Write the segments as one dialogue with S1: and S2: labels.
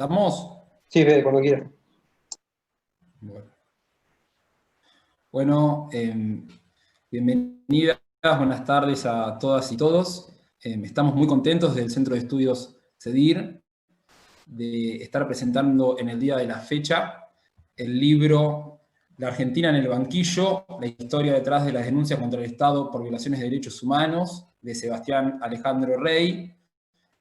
S1: ¿Estamos?
S2: Sí, Fede, cuando quieras.
S1: Bueno, bienvenidas, buenas tardes a todas y todos. Estamos muy contentos del Centro de Estudios CEDIR de estar presentando en el día de la fecha el libro La Argentina en el banquillo, la historia detrás de las denuncias contra el Estado por violaciones de derechos humanos, de Sebastián Alejandro Rey,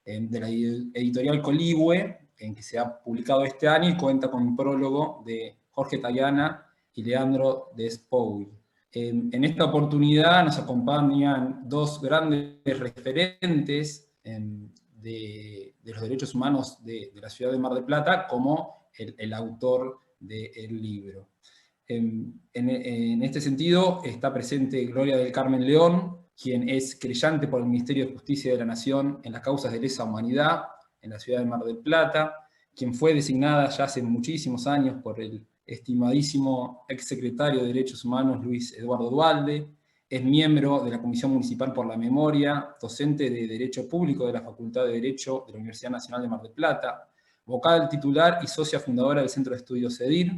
S1: de la editorial Coligüe, en que se ha publicado este año y cuenta con un prólogo de Jorge Tayana y Leandro Despous. En esta oportunidad nos acompañan dos grandes referentes de los derechos humanos de la ciudad de Mar del Plata, como el autor del libro. En este sentido está presente Gloria del Carmen León, quien es creyente por el Ministerio de Justicia de la Nación en las causas de lesa humanidad en la ciudad de Mar del Plata, quien fue designada ya hace muchísimos años por el estimadísimo exsecretario de Derechos Humanos Luis Eduardo Duhalde, es miembro de la Comisión Municipal por la Memoria, docente de Derecho Público de la Facultad de Derecho de la Universidad Nacional de Mar del Plata, vocal titular y socia fundadora del Centro de Estudios CEDIR,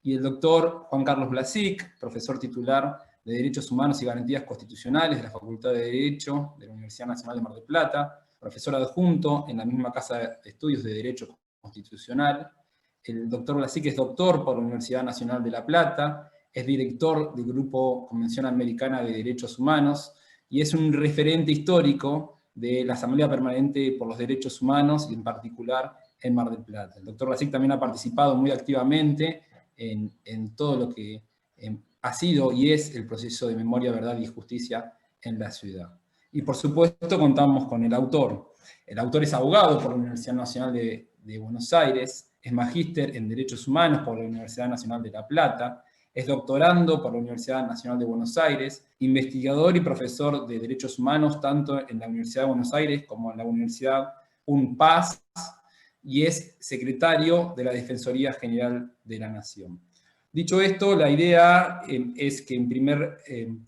S1: y el doctor Juan Carlos Blasic, profesor titular de Derechos Humanos y Garantías Constitucionales de la Facultad de Derecho de la Universidad Nacional de Mar del Plata, profesor adjunto en la misma Casa de Estudios de Derecho Constitucional. El doctor Blasic es doctor por la Universidad Nacional de La Plata, es director del Grupo Convención Americana de Derechos Humanos y es un referente histórico de la Asamblea Permanente por los Derechos Humanos y en particular en Mar del Plata. El doctor Blasic también ha participado muy activamente en todo lo que ha sido y es el proceso de memoria, verdad y justicia en la ciudad. Y por supuesto contamos con el autor. El autor es abogado por la Universidad Nacional de Buenos Aires, es magíster en Derechos Humanos por la Universidad Nacional de La Plata, es doctorando por la Universidad Nacional de Buenos Aires, investigador y profesor de Derechos Humanos tanto en la Universidad de Buenos Aires como en la Universidad UNPAS, y es secretario de la Defensoría General de la Nación. Dicho esto, la idea es que en primer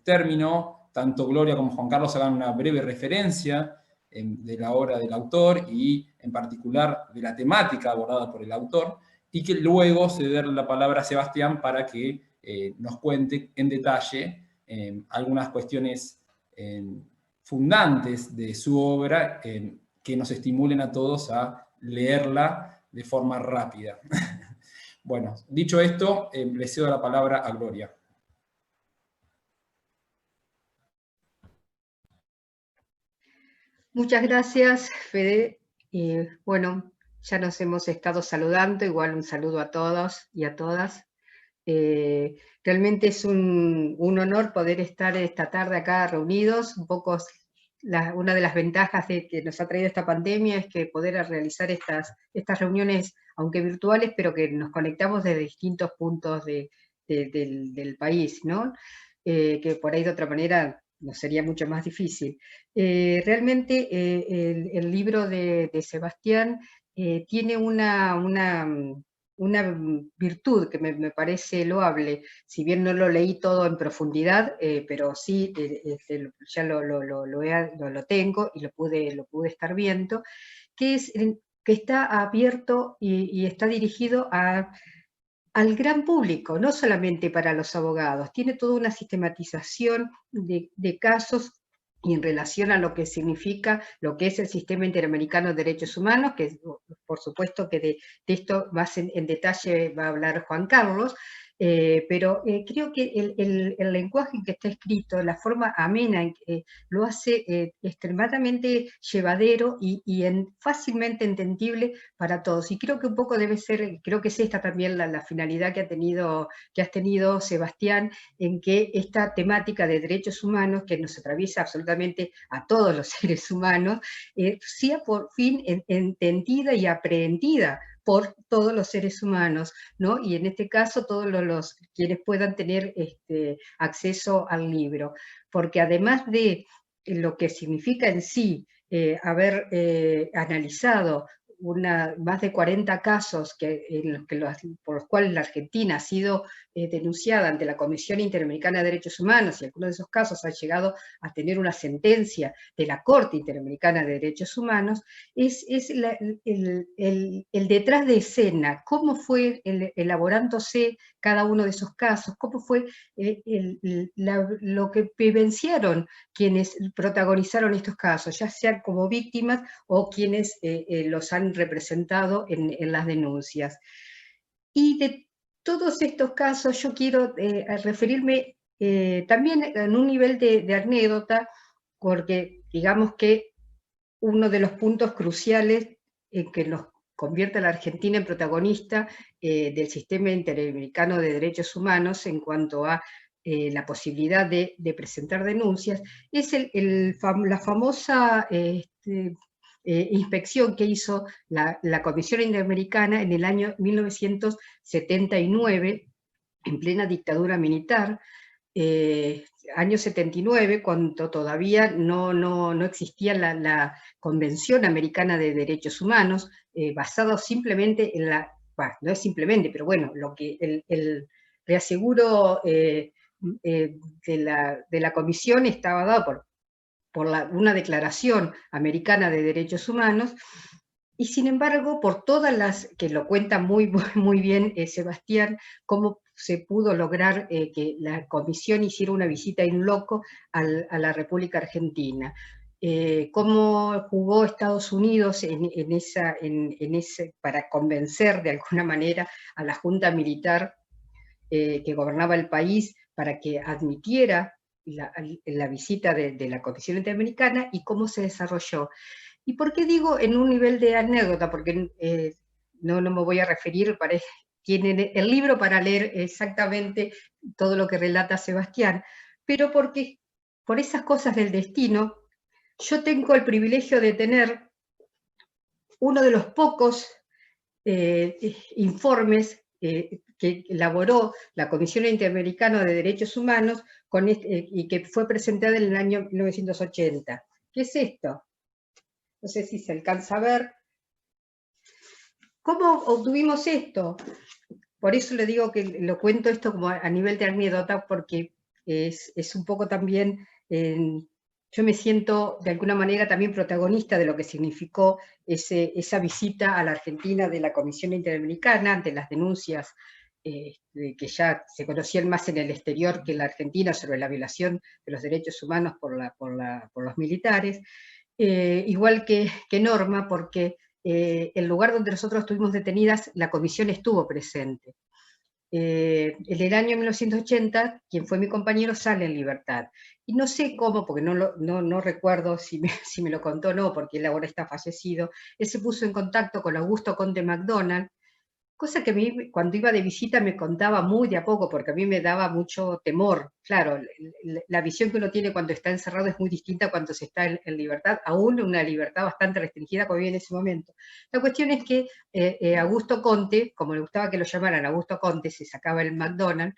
S1: término, tanto Gloria como Juan Carlos hagan una breve referencia de la obra del autor y en particular de la temática abordada por el autor, y que luego se dé la palabra a Sebastián para que nos cuente en detalle algunas cuestiones fundantes de su obra que nos estimulen a todos a leerla de forma rápida. Bueno, dicho esto, le cedo la palabra a Gloria.
S3: Muchas gracias, Fede. Bueno, ya nos hemos estado saludando, igual un saludo a todos y a todas. Realmente es un honor poder estar esta tarde acá reunidos. Un poco una de las ventajas que nos ha traído esta pandemia es que poder realizar estas reuniones, aunque virtuales, pero que nos conectamos desde distintos puntos del país, ¿no? Que por ahí de otra manera nos sería mucho más difícil. Realmente el libro de Sebastián tiene una virtud que me parece loable, si bien no lo leí todo en profundidad, pero sí ya lo tengo y lo pude estar viendo, que es que está abierto y está dirigido al gran público, no solamente para los abogados. Tiene toda una sistematización de casos y en relación a lo que significa, lo que es el Sistema Interamericano de Derechos Humanos, que por supuesto que de esto más en detalle va a hablar Juan Carlos, pero creo que el lenguaje en que está escrito, la forma amena, lo hace extremadamente llevadero y fácilmente entendible para todos. Y creo que un poco debe ser, creo que es esta también la finalidad que has tenido, Sebastián, en que esta temática de derechos humanos, que nos atraviesa absolutamente a todos los seres humanos, sea por fin entendida y aprehendida por todos los seres humanos, ¿no? Y en este caso todos los quienes puedan tener acceso al libro, porque además de lo que significa en sí haber analizado más de 40 casos por los cuales la Argentina ha sido denunciada ante la Comisión Interamericana de Derechos Humanos, y algunos de esos casos han llegado a tener una sentencia de la Corte Interamericana de Derechos Humanos, es el detrás de escena, cómo fue elaborándose cada uno de esos casos, cómo fue lo que vivenciaron quienes protagonizaron estos casos, ya sean como víctimas o quienes los han representado en las denuncias. Y de todos estos casos yo quiero referirme también en un nivel de anécdota, porque digamos que uno de los puntos cruciales que nos convierte a la Argentina en protagonista del sistema interamericano de derechos humanos en cuanto a la posibilidad de presentar denuncias, es la famosa inspección que hizo la Comisión Interamericana en el año 1979, en plena dictadura militar, año 79, cuando todavía no existía la Convención Americana de Derechos Humanos, basado simplemente en no es simplemente, pero bueno, lo que el reaseguro de la Comisión estaba dado por una Declaración Americana de Derechos Humanos, y sin embargo, por todas las, que lo cuenta muy, muy bien Sebastián, cómo se pudo lograr que la comisión hiciera una visita in loco a la República Argentina. Cómo jugó Estados Unidos para convencer de alguna manera a la Junta Militar que gobernaba el país para que admitiera la visita de la Comisión Interamericana, y cómo se desarrolló. ¿Y por qué digo en un nivel de anécdota? Porque no me voy a referir, tienen el libro para leer exactamente todo lo que relata Sebastián, pero porque por esas cosas del destino, yo tengo el privilegio de tener uno de los pocos informes que elaboró la Comisión Interamericana de Derechos Humanos y que fue presentada en el año 1980. ¿Qué es esto? No sé si se alcanza a ver. ¿Cómo obtuvimos esto? Por eso le digo que lo cuento esto como a nivel de anécdota, porque es un poco también, yo me siento de alguna manera también protagonista de lo que significó esa visita a la Argentina de la Comisión Interamericana ante las denuncias que ya se conocían más en el exterior que en la Argentina sobre la violación de los derechos humanos por los militares. Igual que Norma, porque el lugar donde nosotros estuvimos detenidas, la comisión estuvo presente. En el año 1980, quien fue mi compañero sale en libertad. Y no sé cómo, porque no recuerdo si me lo contó o no, porque él ahora está fallecido, él se puso en contacto con Augusto Conte MacDonald, cosa que a mí cuando iba de visita me contaba muy de a poco, porque a mí me daba mucho temor. Claro, la visión que uno tiene cuando está encerrado es muy distinta cuando se está en libertad, aún una libertad bastante restringida como había en ese momento. La cuestión es que Augusto Conte, como le gustaba que lo llamaran Augusto Conte, se sacaba el MacDonald,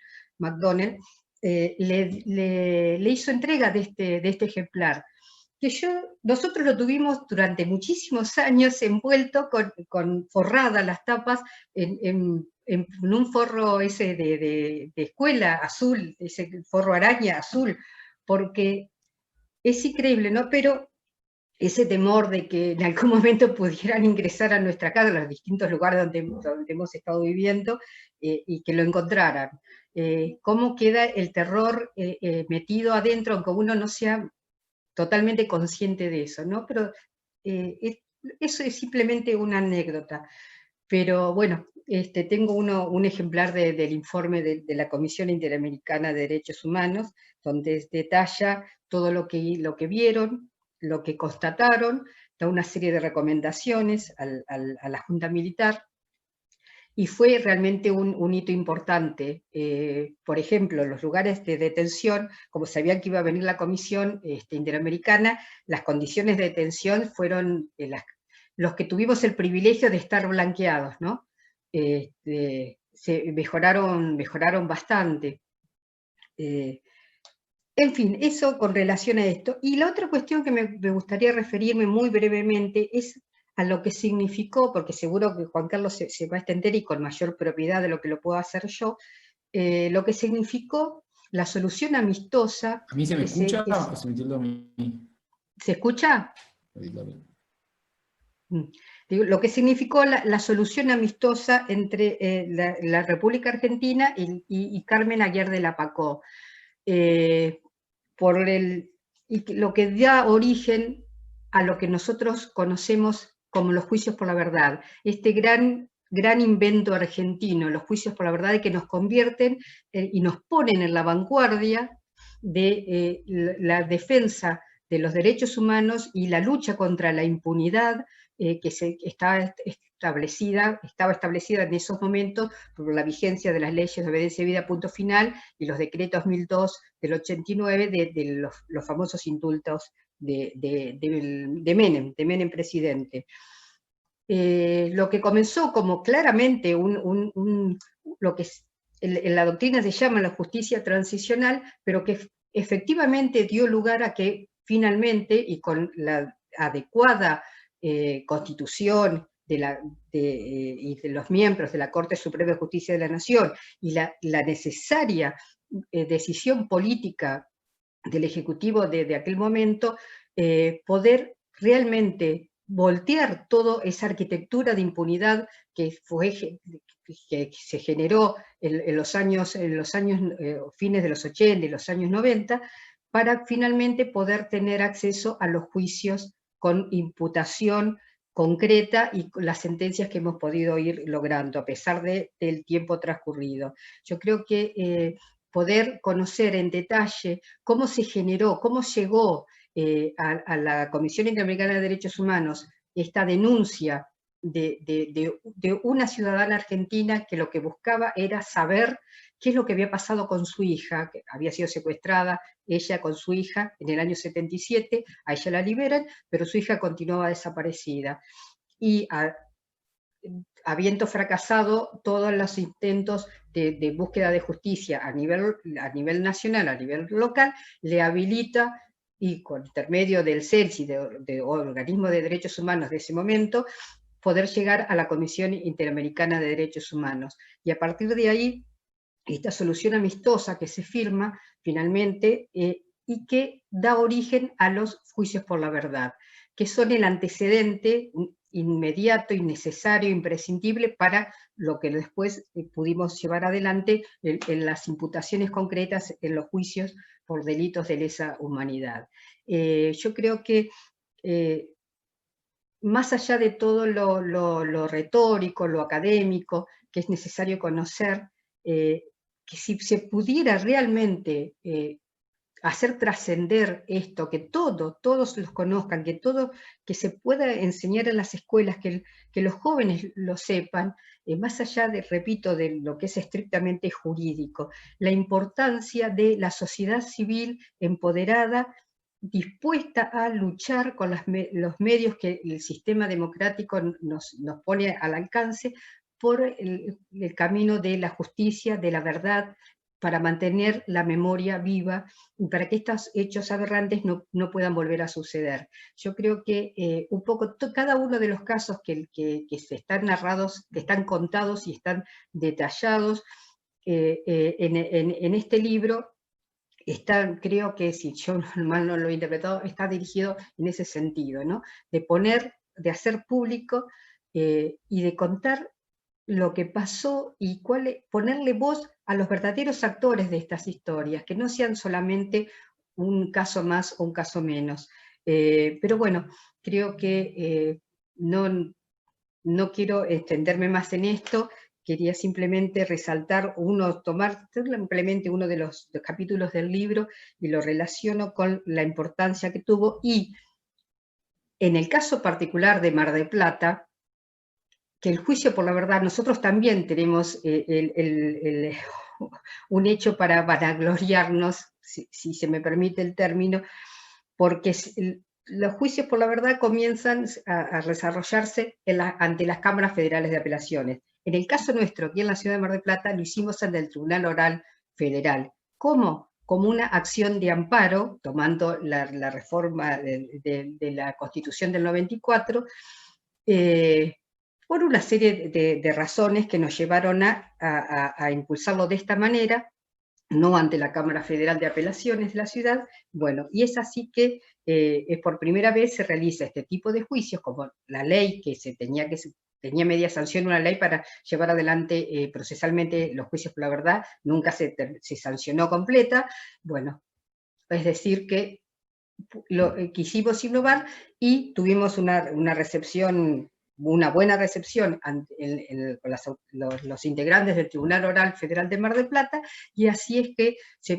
S3: le hizo entrega de este ejemplar, que nosotros lo tuvimos durante muchísimos años envuelto con forradas las tapas en un forro ese de escuela azul, ese forro araña azul, porque es increíble, ¿no? Pero ese temor de que en algún momento pudieran ingresar a nuestra casa, a los distintos lugares donde hemos estado viviendo, y que lo encontraran. Cómo queda el terror metido adentro, aunque uno no sea totalmente consciente de eso, ¿no? Pero eso es simplemente una anécdota. Pero bueno, tengo un ejemplar del informe de la Comisión Interamericana de Derechos Humanos, donde detalla todo lo que vieron, lo que constataron, da una serie de recomendaciones a la Junta Militar, y fue realmente un hito importante. Por ejemplo, los lugares de detención, como sabían que iba a venir la Comisión Interamericana, las condiciones de detención fueron los que tuvimos el privilegio de estar blanqueados, ¿no? Se mejoraron bastante. En fin, eso con relación a esto. Y la otra cuestión que me gustaría referirme muy brevemente es a lo que significó, porque seguro que Juan Carlos se va a extender y con mayor propiedad de lo que lo puedo hacer yo, lo que significó la solución amistosa
S1: ¿A mí se me
S3: que
S1: escucha o se me tilda a mí?
S3: ¿se escucha?
S1: Ahí está bien.
S3: Digo, lo que significó la solución amistosa entre la República Argentina y Carmen Aguiar de la Pacó, lo que da origen a lo que nosotros conocemos como los juicios por la verdad, este gran invento argentino, los juicios por la verdad, que nos convierten y nos ponen en la vanguardia de la defensa de los derechos humanos y la lucha contra la impunidad que estaba establecida en esos momentos por la vigencia de las leyes de obediencia debida, punto final, y los decretos 1002 del 89 de los famosos indultos de Menem presidente. Lo que comenzó como claramente lo que en la doctrina se llama la justicia transicional, pero que efectivamente dio lugar a que finalmente, y con la adecuada constitución y de los miembros de la Corte Suprema de Justicia de la Nación, y la necesaria decisión política del Ejecutivo de aquel momento, poder realmente voltear toda esa arquitectura de impunidad que se generó en los años fines de los 80 y los años 90, para finalmente poder tener acceso a los juicios con imputación concreta y las sentencias que hemos podido ir logrando a pesar del tiempo transcurrido. Yo creo que poder conocer en detalle cómo se generó, cómo llegó a la Comisión Interamericana de Derechos Humanos esta denuncia de una ciudadana argentina que lo que buscaba era saber qué es lo que había pasado con su hija, que había sido secuestrada ella con su hija en el año 77, a ella la liberan, pero su hija continuaba desaparecida. Y habiendo fracasado todos los intentos de búsqueda de justicia a nivel nacional, a nivel local, le habilita, y con intermedio del CELSI, de organismo de derechos humanos de ese momento, poder llegar a la Comisión Interamericana de Derechos Humanos. Y a partir de ahí, esta solución amistosa que se firma finalmente y que da origen a los juicios por la verdad, que son el antecedente inmediato y necesario, imprescindible para lo que después pudimos llevar adelante en las imputaciones concretas en los juicios por delitos de lesa humanidad. Yo creo que más allá de todo lo retórico, lo académico, que es necesario conocer, que si se pudiera realmente hacer trascender esto, que todos los conozcan, que se pueda enseñar en las escuelas, que los jóvenes lo sepan, más allá de, repito, de lo que es estrictamente jurídico, la importancia de la sociedad civil empoderada, dispuesta a luchar con los medios que el sistema democrático nos pone al alcance por el camino de la justicia, de la verdad, para mantener la memoria viva y para que estos hechos aberrantes no puedan volver a suceder. Yo creo que un poco cada uno de los casos que se están narrados, que están contados y están detallados en este libro, creo que, si yo mal no lo he interpretado, está dirigido en ese sentido, ¿no? De hacer público y de contar lo que pasó y ponerle voz a los verdaderos actores de estas historias, que no sean solamente un caso más o un caso menos. Pero bueno, creo que no quiero extenderme más en esto, quería simplemente resaltar tomar simplemente uno de los capítulos del libro y lo relaciono con la importancia que tuvo, y en el caso particular de Mar del Plata, que el juicio por la verdad, nosotros también tenemos un hecho para vanagloriarnos, si se me permite el término, porque los juicios por la verdad comienzan a desarrollarse ante las cámaras federales de apelaciones. En el caso nuestro, aquí en la ciudad de Mar del Plata, lo hicimos ante el Tribunal Oral Federal. ¿Cómo? Como una acción de amparo, tomando la reforma de la Constitución del 94, por una serie de razones que nos llevaron a impulsarlo de esta manera, no ante la Cámara Federal de Apelaciones de la ciudad. Bueno, y es así que por primera vez se realiza este tipo de juicios, como la ley tenía media sanción, una ley para llevar adelante procesalmente los juicios por la verdad, nunca se sancionó completa. Bueno, es decir que quisimos innovar y tuvimos una recepción, una buena recepción con los integrantes del Tribunal Oral Federal de Mar del Plata, y así es que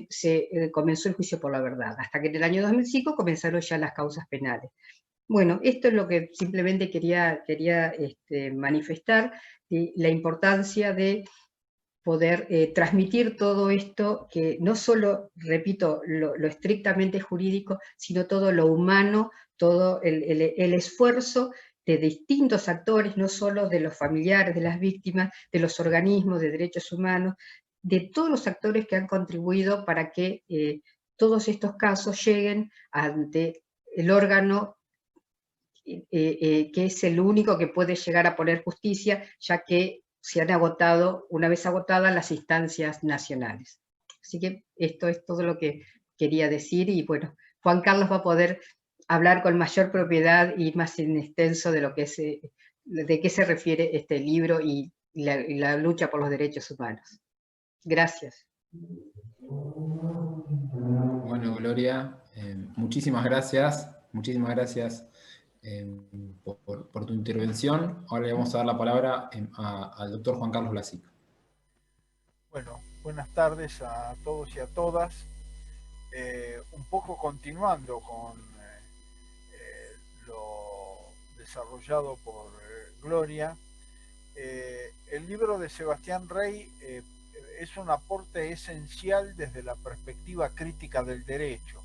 S3: se comenzó el juicio por la verdad, hasta que en el año 2005 comenzaron ya las causas penales. Bueno, esto es lo que simplemente quería manifestar, la importancia de poder transmitir todo esto, que no solo, repito, lo estrictamente jurídico, sino todo lo humano, todo el esfuerzo de distintos actores, no solo de los familiares, de las víctimas, de los organismos de derechos humanos, de todos los actores que han contribuido para que todos estos casos lleguen ante el órgano que es el único que puede llegar a poner justicia, ya que se han agotado, una vez agotadas, las instancias nacionales. Así que esto es todo lo que quería decir, y bueno, Juan Carlos va a poder hablar con mayor propiedad y más en extenso de lo que es, de qué se refiere este libro y la lucha por los derechos humanos. Gracias.
S1: Bueno, Gloria, muchísimas gracias. Muchísimas gracias por tu intervención. Ahora le vamos a dar la palabra al doctor Juan Carlos Blasic.
S2: Bueno, buenas tardes a todos y a todas. Un poco continuando con lo desarrollado por Gloria, el libro de Sebastián Rey es un aporte esencial desde la perspectiva crítica del derecho.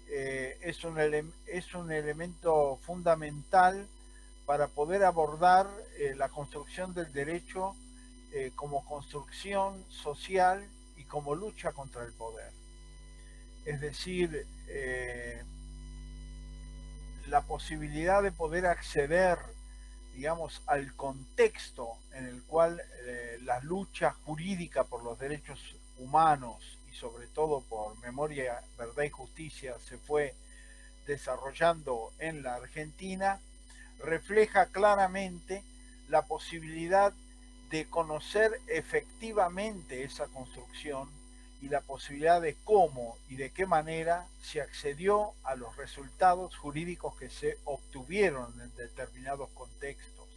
S2: Es un elemento fundamental para poder abordar la construcción del derecho como construcción social y como lucha contra el poder. Es decir, la posibilidad de poder acceder, digamos, al contexto en el cual la lucha jurídica por los derechos humanos y sobre todo por memoria, verdad y justicia se fue desarrollando en la Argentina, refleja claramente la posibilidad de conocer efectivamente esa construcción y la posibilidad de cómo y de qué manera se accedió a los resultados jurídicos que se obtuvieron en determinados contextos.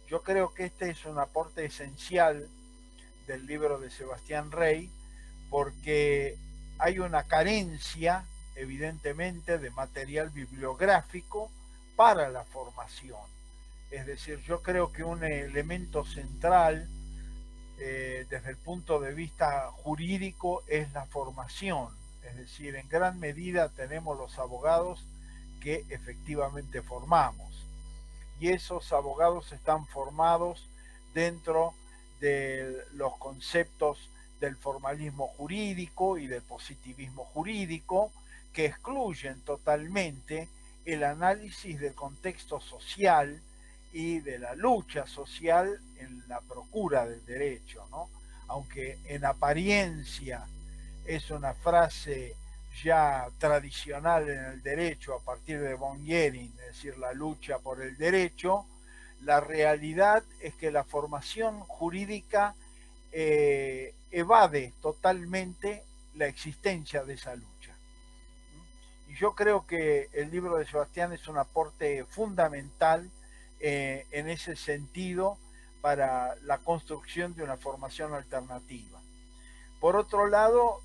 S2: Yo creo que este es un aporte esencial del libro de Sebastián Rey, porque hay una carencia, evidentemente, de material bibliográfico para la formación. Es decir, yo creo que un elemento central desde el punto de vista jurídico es la formación. Es decir, en gran medida tenemos los abogados que efectivamente formamos. Y esos abogados están formados dentro de los conceptos del formalismo jurídico y del positivismo jurídico, que excluyen totalmente el análisis del contexto social y de la lucha social en la procura del derecho, ¿no? Aunque en apariencia es una frase ya tradicional en el derecho a partir de von Jhering, es decir, la lucha por el derecho, la realidad es que la formación jurídica evade totalmente la existencia de esa lucha. Y yo creo que el libro de Sebastián es un aporte fundamental en ese sentido para la construcción de una formación alternativa. Por otro lado,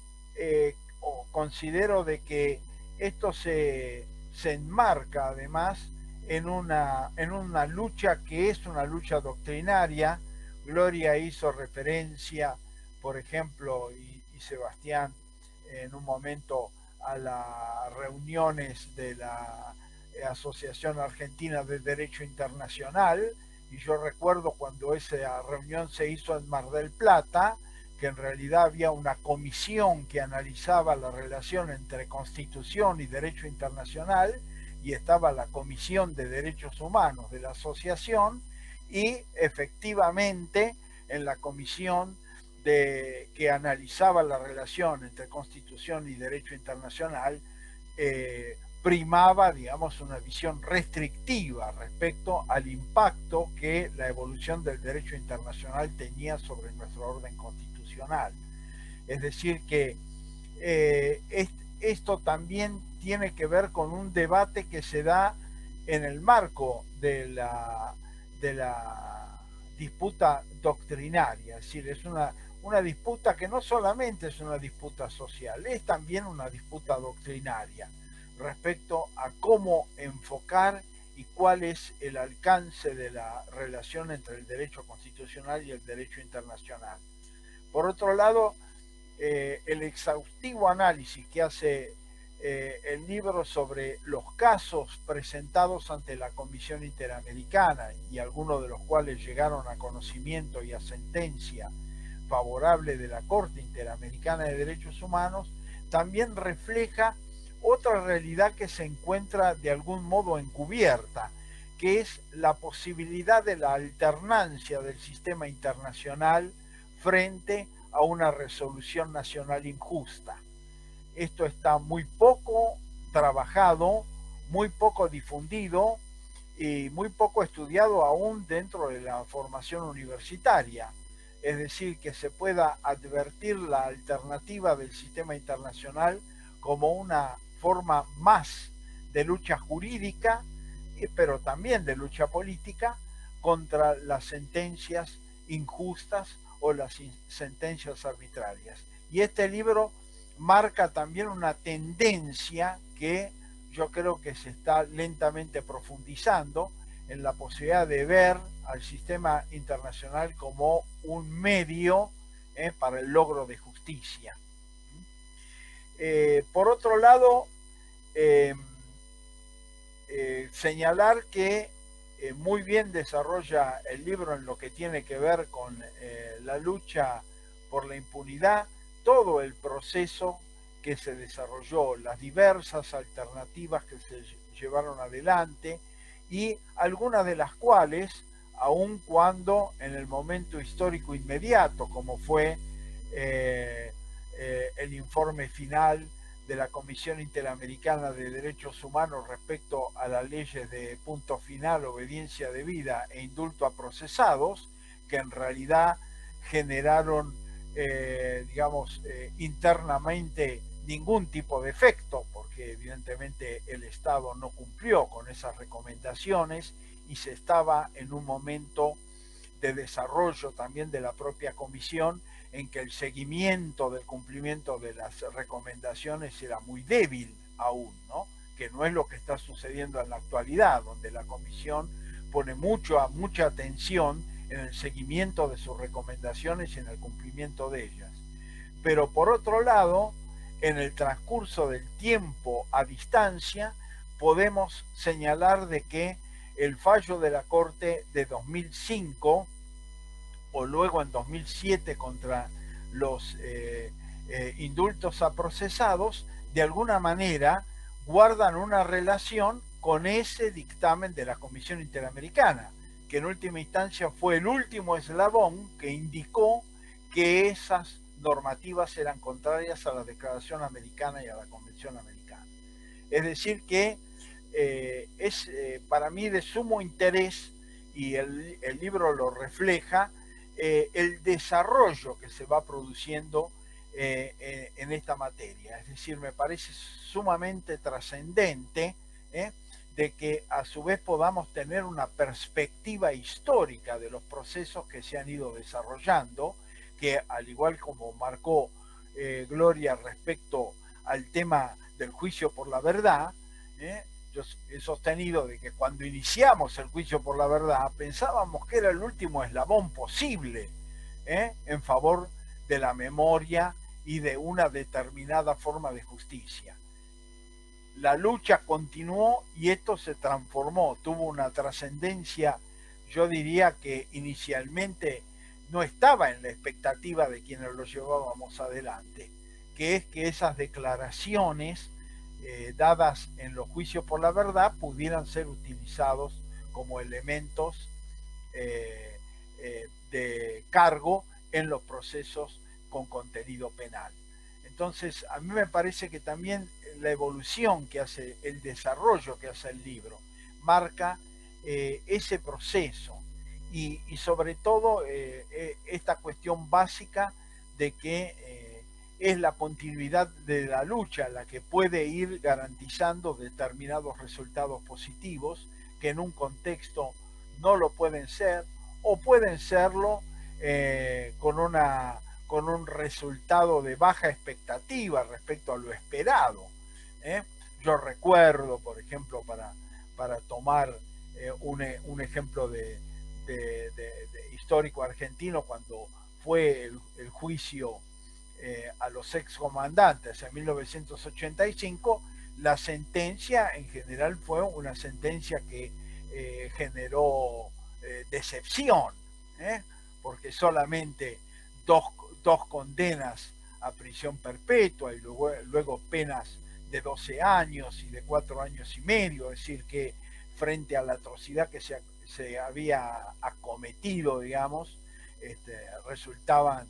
S2: considero de que esto se enmarca además en una lucha que es una lucha doctrinaria. Gloria hizo referencia, por ejemplo, y Sebastián en un momento, a las reuniones de la Asociación Argentina de Derecho Internacional, y yo recuerdo cuando esa reunión se hizo en Mar del Plata, que en realidad había una comisión que analizaba la relación entre Constitución y Derecho Internacional, y estaba la Comisión de Derechos Humanos de la asociación, y efectivamente en la comisión que analizaba la relación entre Constitución y Derecho Internacional, primaba, digamos, una visión restrictiva respecto al impacto que la evolución del derecho internacional tenía sobre nuestro orden constitucional. Es decir, que esto también tiene que ver con un debate que se da en el marco de la disputa doctrinaria. Es decir, es una disputa que no solamente es una disputa social, es también una disputa doctrinaria respecto a cómo enfocar y cuál es el alcance de la relación entre el derecho constitucional y el derecho internacional. Por otro lado, el exhaustivo análisis que hace el libro sobre los casos presentados ante la Comisión Interamericana, y algunos de los cuales llegaron a conocimiento y a sentencia favorable de la Corte Interamericana de Derechos Humanos, también refleja otra realidad que se encuentra de algún modo encubierta, que es la posibilidad de la alternancia del sistema internacional frente a una resolución nacional injusta. Esto está muy poco trabajado, muy poco difundido y muy poco estudiado aún dentro de la formación universitaria. Es decir, que se pueda advertir la alternativa del sistema internacional como una forma más de lucha jurídica, pero también de lucha política contra las sentencias injustas o las sentencias arbitrarias. Y este libro marca también una tendencia que yo creo que se está lentamente profundizando en la posibilidad de ver al sistema internacional como un medio para el logro de justicia. Por otro lado, señalar que muy bien desarrolla el libro en lo que tiene que ver con la lucha por la impunidad, todo el proceso que se desarrolló, las diversas alternativas que se llevaron adelante, y algunas de las cuales, aun cuando en el momento histórico inmediato, como fue el informe final de la Comisión Interamericana de Derechos Humanos respecto a las leyes de punto final, obediencia debida e indulto a procesados, que en realidad generaron, digamos, internamente ningún tipo de efecto, porque evidentemente el Estado no cumplió con esas recomendaciones y se estaba en un momento de desarrollo también de la propia comisión, en que el seguimiento del cumplimiento de las recomendaciones era muy débil aún, ¿no? Que no es lo que está sucediendo en la actualidad, donde la comisión pone mucha atención en el seguimiento de sus recomendaciones y en el cumplimiento de ellas. Pero por otro lado, en el transcurso del tiempo a distancia, podemos señalar de que el fallo de la Corte de 2005, o luego en 2007 contra los indultos a procesados, de alguna manera guardan una relación con ese dictamen de la Comisión Interamericana, que en última instancia fue el último eslabón que indicó que esas normativas eran contrarias a la Declaración Americana y a la Convención Americana. Es decir que es para mí de sumo interés, y el libro lo refleja, el desarrollo que se va produciendo en esta materia. Es decir, me parece sumamente trascendente de que a su vez podamos tener una perspectiva histórica de los procesos que se han ido desarrollando, que al igual como marcó Gloria respecto al tema del juicio por la verdad, yo he sostenido de que cuando iniciamos el juicio por la verdad pensábamos que era el último eslabón posible en favor de la memoria y de una determinada forma de justicia. La lucha continuó y esto se transformó, tuvo una trascendencia, yo diría que inicialmente no estaba en la expectativa de quienes lo llevábamos adelante, que es que esas declaraciones dadas en los juicios por la verdad pudieran ser utilizados como elementos de cargo en los procesos con contenido penal. Entonces, a mí me parece que también la evolución que hace, el desarrollo que hace el libro, marca ese proceso y sobre todo esta cuestión básica de que es la continuidad de la lucha la que puede ir garantizando determinados resultados positivos que en un contexto no lo pueden ser o pueden serlo con un resultado de baja expectativa respecto a lo esperado. Yo recuerdo, por ejemplo, para tomar un ejemplo de histórico argentino, cuando fue el juicio a los excomandantes en 1985, la sentencia en general fue una sentencia que generó decepción, porque solamente dos condenas a prisión perpetua y luego penas de 12 años y de 4 años y medio, es decir, que frente a la atrocidad que se había acometido, digamos, resultaban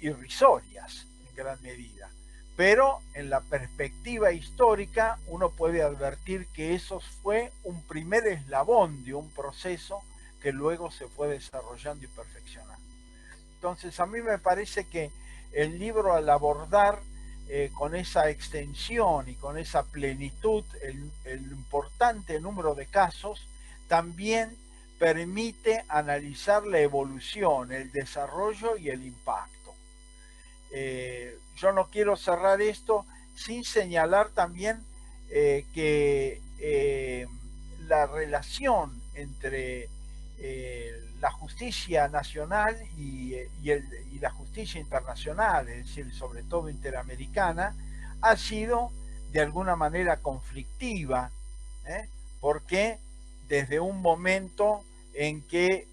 S2: irrisorias en gran medida. Pero en la perspectiva histórica uno puede advertir que eso fue un primer eslabón de un proceso que luego se fue desarrollando y perfeccionando. Entonces a mí me parece que el libro, al abordar con esa extensión y con esa plenitud el importante número de casos, también permite analizar la evolución, el desarrollo y el impacto. Yo no quiero cerrar esto sin señalar también que la relación entre la justicia nacional y la justicia internacional, es decir, sobre todo interamericana, ha sido de alguna manera conflictiva, porque desde un momento en que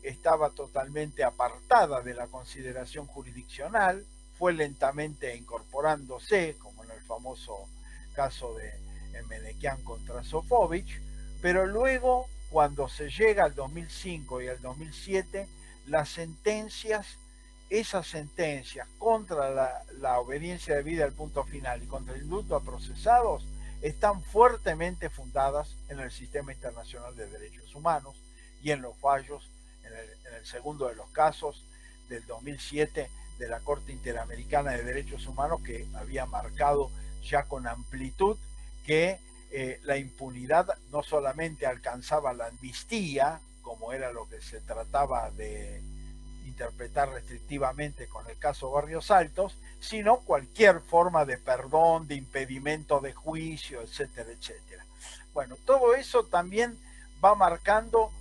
S2: estaba totalmente apartada de la consideración jurisdiccional, fue lentamente incorporándose, como en el famoso caso de Menequian contra Sofovich, pero luego, cuando se llega al 2005 y al 2007, esas sentencias contra la obediencia debida al punto final y contra el indulto a procesados, están fuertemente fundadas en el sistema internacional de derechos humanos y en los fallos, en el segundo de los casos del 2007 de la Corte Interamericana de Derechos Humanos, que había marcado ya con amplitud que la impunidad no solamente alcanzaba la amnistía, como era lo que se trataba de interpretar restrictivamente con el caso Barrios Altos, sino cualquier forma de perdón, de impedimento de juicio, etcétera, etcétera. Bueno, todo eso también va marcando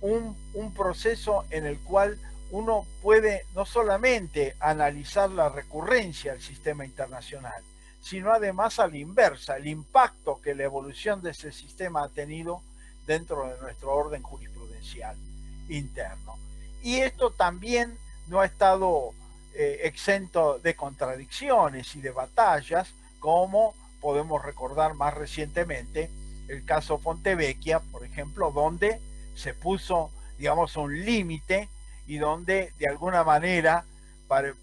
S2: un proceso en el cual uno puede no solamente analizar la recurrencia del sistema internacional, sino además a la inversa, el impacto que la evolución de ese sistema ha tenido dentro de nuestro orden jurisprudencial interno. Y esto también no ha estado exento de contradicciones y de batallas, como podemos recordar más recientemente el caso Fontevecchia, por ejemplo, donde se puso, digamos, un límite y donde de alguna manera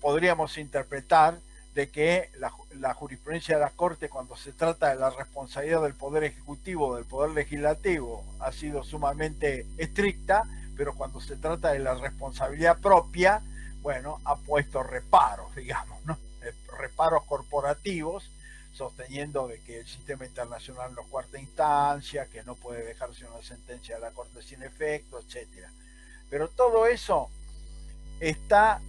S2: podríamos interpretar de que la jurisprudencia de la Corte, cuando se trata de la responsabilidad del Poder Ejecutivo, del Poder Legislativo, ha sido sumamente estricta, pero cuando se trata de la responsabilidad propia, bueno, ha puesto reparos, digamos, ¿no? Reparos corporativos, sosteniendo de que el sistema internacional no es cuarta instancia, que no puede dejarse una sentencia de la Corte sin efecto, etcétera. Pero todo eso está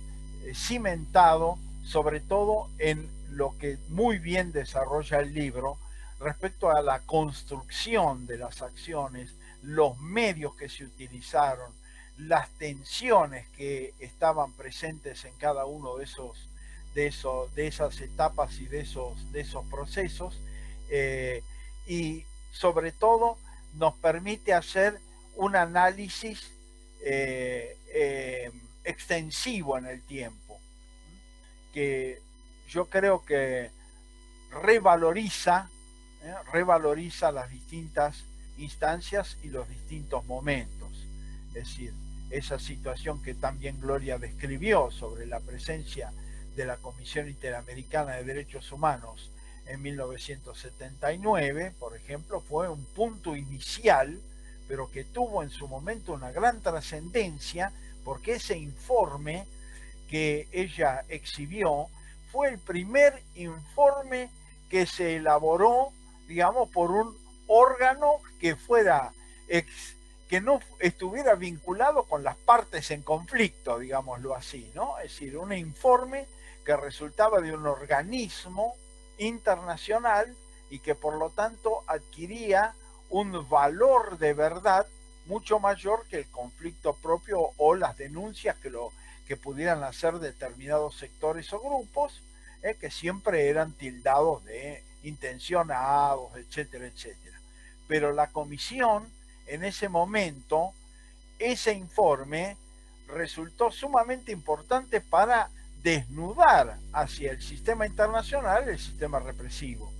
S2: cimentado sobre todo en lo que muy bien desarrolla el libro respecto a la construcción de las acciones, los medios que se utilizaron, las tensiones que estaban presentes en cada uno de esas etapas y de esos procesos, y sobre todo nos permite hacer un análisis extensivo en el tiempo, que yo creo que revaloriza las distintas instancias y los distintos momentos. Es decir, esa situación que también Gloria describió sobre la presencia de la Comisión Interamericana de Derechos Humanos en 1979, por ejemplo, fue un punto inicial, pero que tuvo en su momento una gran trascendencia, porque ese informe que ella exhibió fue el primer informe que se elaboró, digamos, por un órgano que que no estuviera vinculado con las partes en conflicto, digámoslo así, ¿no? Es decir, un informe que resultaba de un organismo internacional y que por lo tanto adquiría un valor de verdad mucho mayor que el conflicto propio o las denuncias que pudieran hacer determinados sectores o grupos, que siempre eran tildados de intencionados, etcétera, etcétera. Pero la comisión, en ese momento, ese informe resultó sumamente importante para desnudar hacia el sistema internacional el sistema represivo.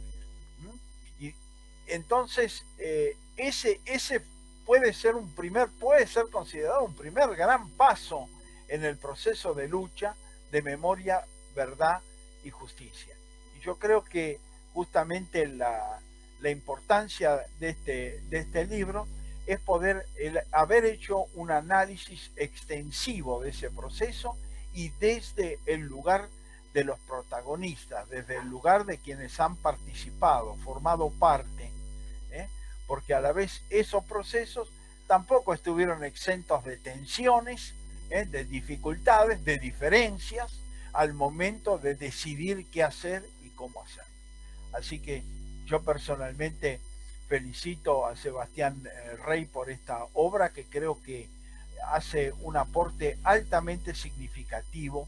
S2: Y entonces, ese puede ser considerado un primer gran paso en el proceso de lucha de memoria, verdad y justicia. Y yo creo que justamente la importancia de este libro es poder haber hecho un análisis extensivo de ese proceso y desde el lugar de los protagonistas, desde el lugar de quienes han participado, formado parte, porque a la vez esos procesos tampoco estuvieron exentos de tensiones, de dificultades, de diferencias al momento de decidir qué hacer y cómo hacerlo. Así que yo personalmente felicito a Sebastián Rey por esta obra, que creo que hace un aporte altamente significativo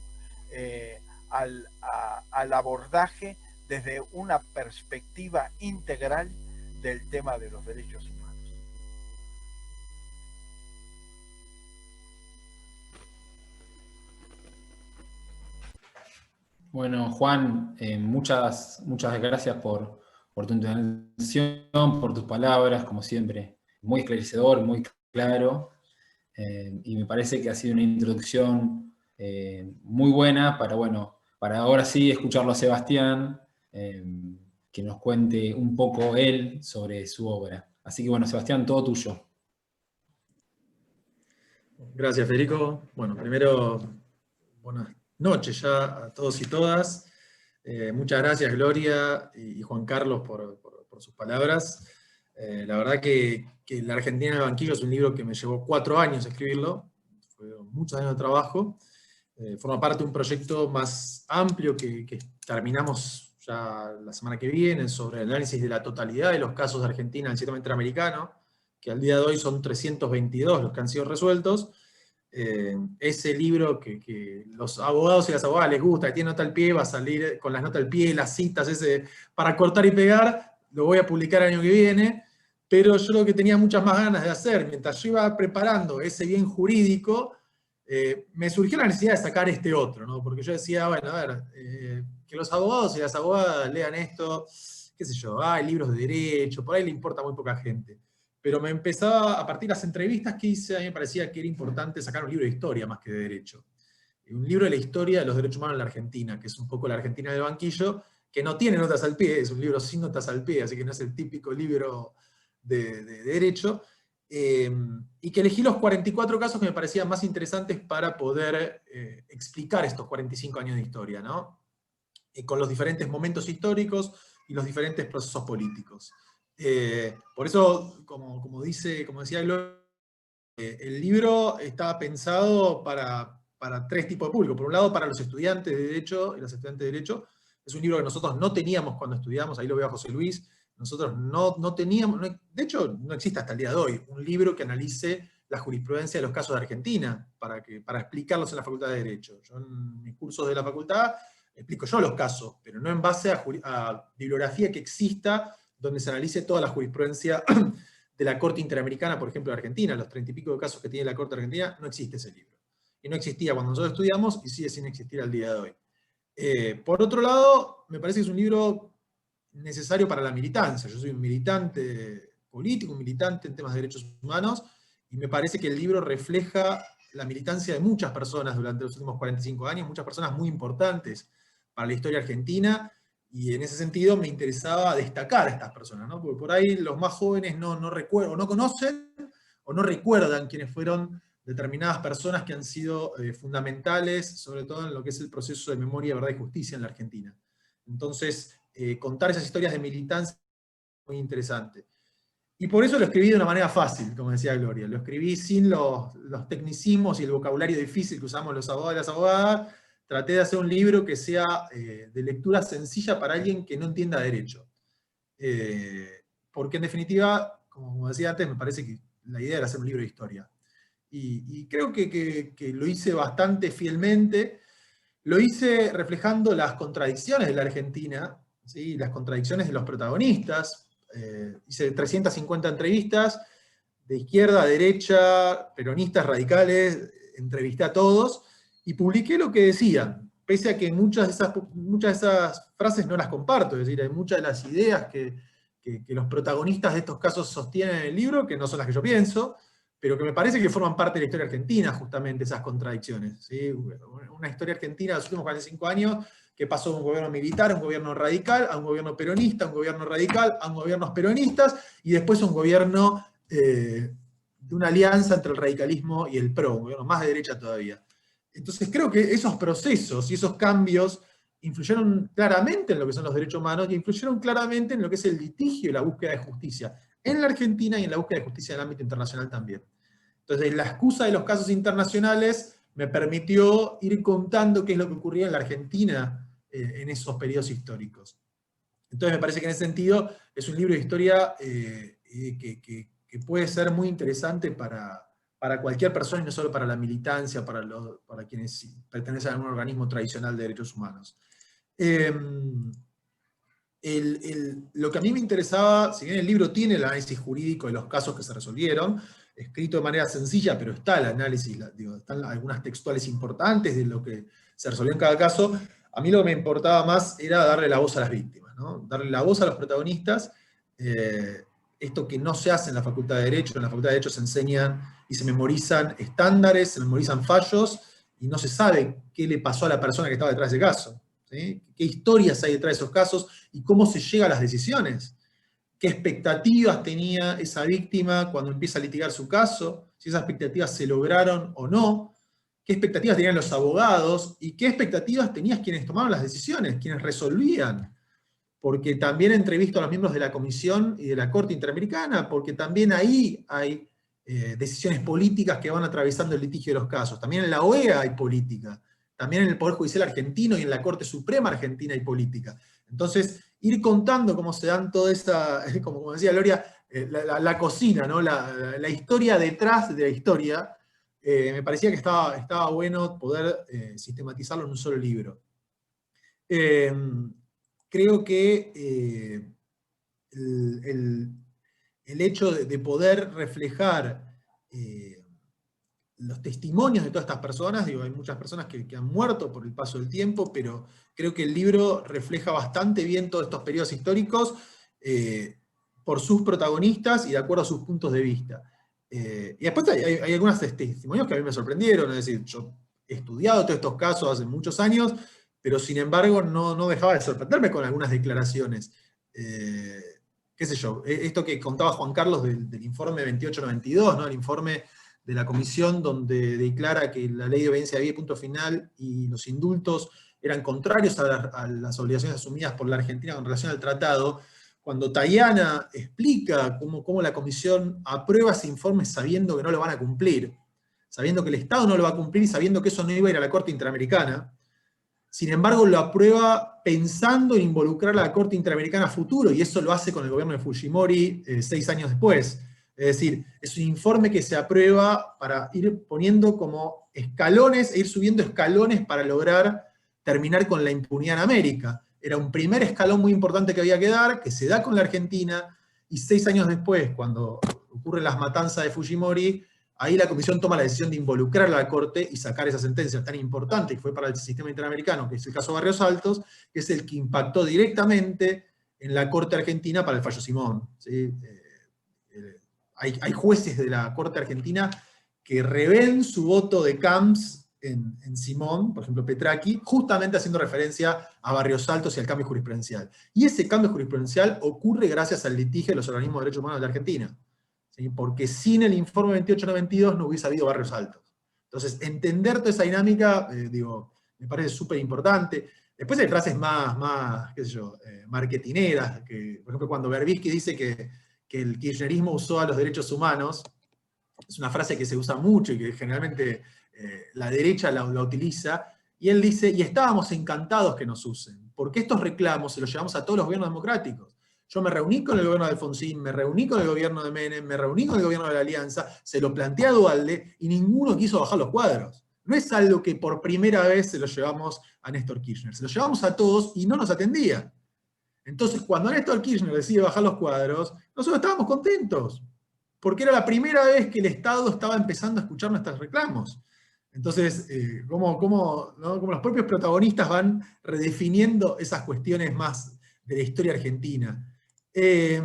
S2: al abordaje desde una perspectiva integral del tema de los derechos humanos.
S1: Bueno, Juan, muchas gracias por tu intervención, por tus palabras, como siempre, muy esclarecedor, muy claro, y me parece que ha sido una introducción muy buena para ahora sí escucharlo a Sebastián, que nos cuente un poco él sobre su obra. Así que bueno, Sebastián, todo tuyo.
S4: Gracias, Federico. Bueno, primero, buenas noches ya a todos y todas. Muchas gracias, Gloria y Juan Carlos, por sus palabras. La verdad que La Argentina en el banquillo es un libro que me llevó 4 años escribirlo. Fueron muchos años de trabajo. Forma parte de un proyecto más amplio que terminamos ya la semana que viene, sobre el análisis de la totalidad de los casos de Argentina en el sistema interamericano, que al día de hoy son 322 los que han sido resueltos. Ese libro que los abogados y las abogadas les gusta, que tiene nota al pie, va a salir con las notas al pie, las citas, para cortar y pegar, lo voy a publicar el año que viene, pero yo lo que tenía muchas más ganas de hacer, mientras yo iba preparando ese bien jurídico, me surgió la necesidad de sacar este otro, ¿no? Porque yo decía, bueno, a ver, que los abogados y las abogadas lean esto, qué sé yo, hay libros de derecho, por ahí le importa a muy poca gente. Pero me empezaba, a partir de las entrevistas que hice, a mí me parecía que era importante sacar un libro de historia más que de derecho. Un libro de la historia de los derechos humanos en la Argentina, que es un poco la Argentina del banquillo, que no tiene notas al pie, es un libro sin notas al pie, así que no es el típico libro de derecho, y que elegí los 44 casos que me parecían más interesantes para poder explicar estos 45 años de historia, ¿no? Con los diferentes momentos históricos y los diferentes procesos políticos. Por eso, como decía Gloria, el libro estaba pensado para 3 tipos de público. Por un lado, para los estudiantes de Derecho y las estudiantes de Derecho. Es un libro que nosotros no teníamos cuando estudiamos, ahí lo veo a José Luis. Nosotros no teníamos, de hecho no existe hasta el día de hoy, un libro que analice la jurisprudencia de los casos de Argentina, para explicarlos en la Facultad de Derecho. Yo en mis cursos de la facultad explico yo los casos, pero no en base a bibliografía que exista donde se analice toda la jurisprudencia de la Corte Interamericana, por ejemplo, de Argentina. Los 30 y pico de casos que tiene la Corte Argentina, no existe ese libro. Y no existía cuando nosotros estudiamos, y sigue sin existir al día de hoy. Por otro lado, me parece que es un libro necesario para la militancia. Yo soy un militante político, un militante en temas de derechos humanos, y me parece que el libro refleja la militancia de muchas personas durante los últimos 45 años, muchas personas muy importantes para la historia argentina, y en ese sentido me interesaba destacar a estas personas, ¿no? Porque por ahí los más jóvenes no recuerdan, o no conocen, o no recuerdan quiénes fueron determinadas personas que han sido fundamentales, sobre todo en lo que es el proceso de memoria, verdad y justicia en la Argentina. Entonces, contar esas historias de militancia es muy interesante. Y por eso lo escribí de una manera fácil, como decía Gloria. Lo escribí sin los tecnicismos y el vocabulario difícil que usamos los abogados y las abogadas. Traté de hacer un libro que sea de lectura sencilla para alguien que no entienda derecho. Porque en definitiva, como decía antes, me parece que la idea era hacer un libro de historia. Y creo que lo hice bastante fielmente. Lo hice reflejando las contradicciones de la Argentina, ¿sí? Las contradicciones de los protagonistas. Hice 350 entrevistas, de izquierda a derecha, peronistas, radicales, entrevisté a todos, y publiqué lo que decían, pese a que muchas de esas frases no las comparto, es decir, hay muchas de las ideas que los protagonistas de estos casos sostienen en el libro, que no son las que yo pienso, pero que me parece que forman parte de la historia argentina, justamente esas contradicciones, ¿sí? Una historia argentina de los últimos 45 años, que pasó de un gobierno militar a un gobierno radical, a un gobierno peronista, a un gobierno radical, a un gobierno peronistas, y después a un gobierno de una alianza entre el radicalismo y el PRO, un gobierno más de derecha todavía. Entonces creo que esos procesos y esos cambios influyeron claramente en lo que son los derechos humanos, y influyeron claramente en lo que es el litigio y la búsqueda de justicia en la Argentina, y en la búsqueda de justicia en el ámbito internacional también. Entonces, la excusa de los casos internacionales me permitió ir contando qué es lo que ocurría en la Argentina en esos periodos históricos. Entonces, me parece que en ese sentido es un libro de historia que puede ser muy interesante para cualquier persona, y no solo para la militancia, para quienes pertenecen a un organismo tradicional de derechos humanos. Lo que a mí me interesaba, si bien el libro tiene el análisis jurídico de los casos que se resolvieron, escrito de manera sencilla, pero está el análisis, están algunas textuales importantes de lo que se resolvió en cada caso. A mí lo que me importaba más era darle la voz a las víctimas, ¿no? Darle la voz a los protagonistas, esto que no se hace en la Facultad de Derecho. En la Facultad de Derecho se enseñan y se memorizan estándares, se memorizan fallos, y no se sabe qué le pasó a la persona que estaba detrás de ese caso, ¿sí? ¿Qué historias hay detrás de esos casos y cómo se llega a las decisiones? ¿Qué expectativas tenía esa víctima cuando empieza a litigar su caso? Si esas expectativas se lograron o no. ¿Qué expectativas tenían los abogados? ¿Y qué expectativas tenían quienes tomaban las decisiones, quienes resolvían? Porque también entrevisto a los miembros de la Comisión y de la Corte Interamericana, porque también ahí hay decisiones políticas que van atravesando el litigio de los casos. También en la OEA hay política. También en el Poder Judicial argentino y en la Corte Suprema argentina hay política. Entonces, ir contando cómo se dan toda esa, como decía Gloria, la cocina, ¿no? La historia detrás de la historia, me parecía que estaba bueno poder sistematizarlo en un solo libro. Creo que el hecho de poder reflejar los testimonios de todas estas personas, digo, hay muchas personas que han muerto por el paso del tiempo, pero creo que el libro refleja bastante bien todos estos periodos históricos por sus protagonistas y de acuerdo a sus puntos de vista. Y después hay algunos testimonios que a mí me sorprendieron, es decir, yo he estudiado todos estos casos hace muchos años, pero sin embargo no dejaba de sorprenderme con algunas declaraciones. Qué sé yo, esto que contaba Juan Carlos del informe 2892, ¿no? El informe de la comisión donde declara que la ley de obediencia de punto final y los indultos eran contrarios a las obligaciones asumidas por la Argentina con relación al tratado, cuando Tayana explica cómo la comisión aprueba ese informe sabiendo que no lo van a cumplir, sabiendo que el Estado no lo va a cumplir y sabiendo que eso no iba a ir a la Corte Interamericana. Sin embargo, lo aprueba pensando en involucrar a la Corte Interamericana a futuro, y eso lo hace con el gobierno de Fujimori 6 años después. Es decir, es un informe que se aprueba para ir poniendo como escalones, e ir subiendo escalones para lograr terminar con la impunidad en América. Era un primer escalón muy importante que había que dar, que se da con la Argentina, y 6 años después, cuando ocurren las matanzas de Fujimori, ahí la comisión toma la decisión de involucrar a la Corte y sacar esa sentencia tan importante que fue para el sistema interamericano, que es el caso Barrios Altos, que es el que impactó directamente en la Corte Argentina para el fallo Simón. ¿Sí? Hay jueces de la Corte Argentina que revén su voto de Camps en Simón, por ejemplo Petraki, justamente haciendo referencia a Barrios Altos y al cambio jurisprudencial. Y ese cambio jurisprudencial ocurre gracias al litigio de los organismos de derechos humanos de la Argentina. ¿Sí? Porque sin el informe 2892 no hubiese habido Barrios Altos. Entonces, entender toda esa dinámica, me parece súper importante. Después hay frases más qué sé yo, marketineras, que, por ejemplo, cuando Berbisky dice que el kirchnerismo usó a los derechos humanos, es una frase que se usa mucho y que generalmente la derecha la utiliza, y él dice, y estábamos encantados que nos usen, porque estos reclamos se los llevamos a todos los gobiernos democráticos. Yo me reuní con el gobierno de Alfonsín, me reuní con el gobierno de Menem, me reuní con el gobierno de la Alianza, se lo planteé a Duhalde y ninguno quiso bajar los cuadros. No es algo que por primera vez se lo llevamos a Néstor Kirchner, se lo llevamos a todos y no nos atendía. Entonces, cuando Néstor Kirchner decide bajar los cuadros, nosotros estábamos contentos, porque era la primera vez que el Estado estaba empezando a escuchar nuestros reclamos. Entonces, cómo los propios protagonistas van redefiniendo esas cuestiones más de la historia argentina. Qué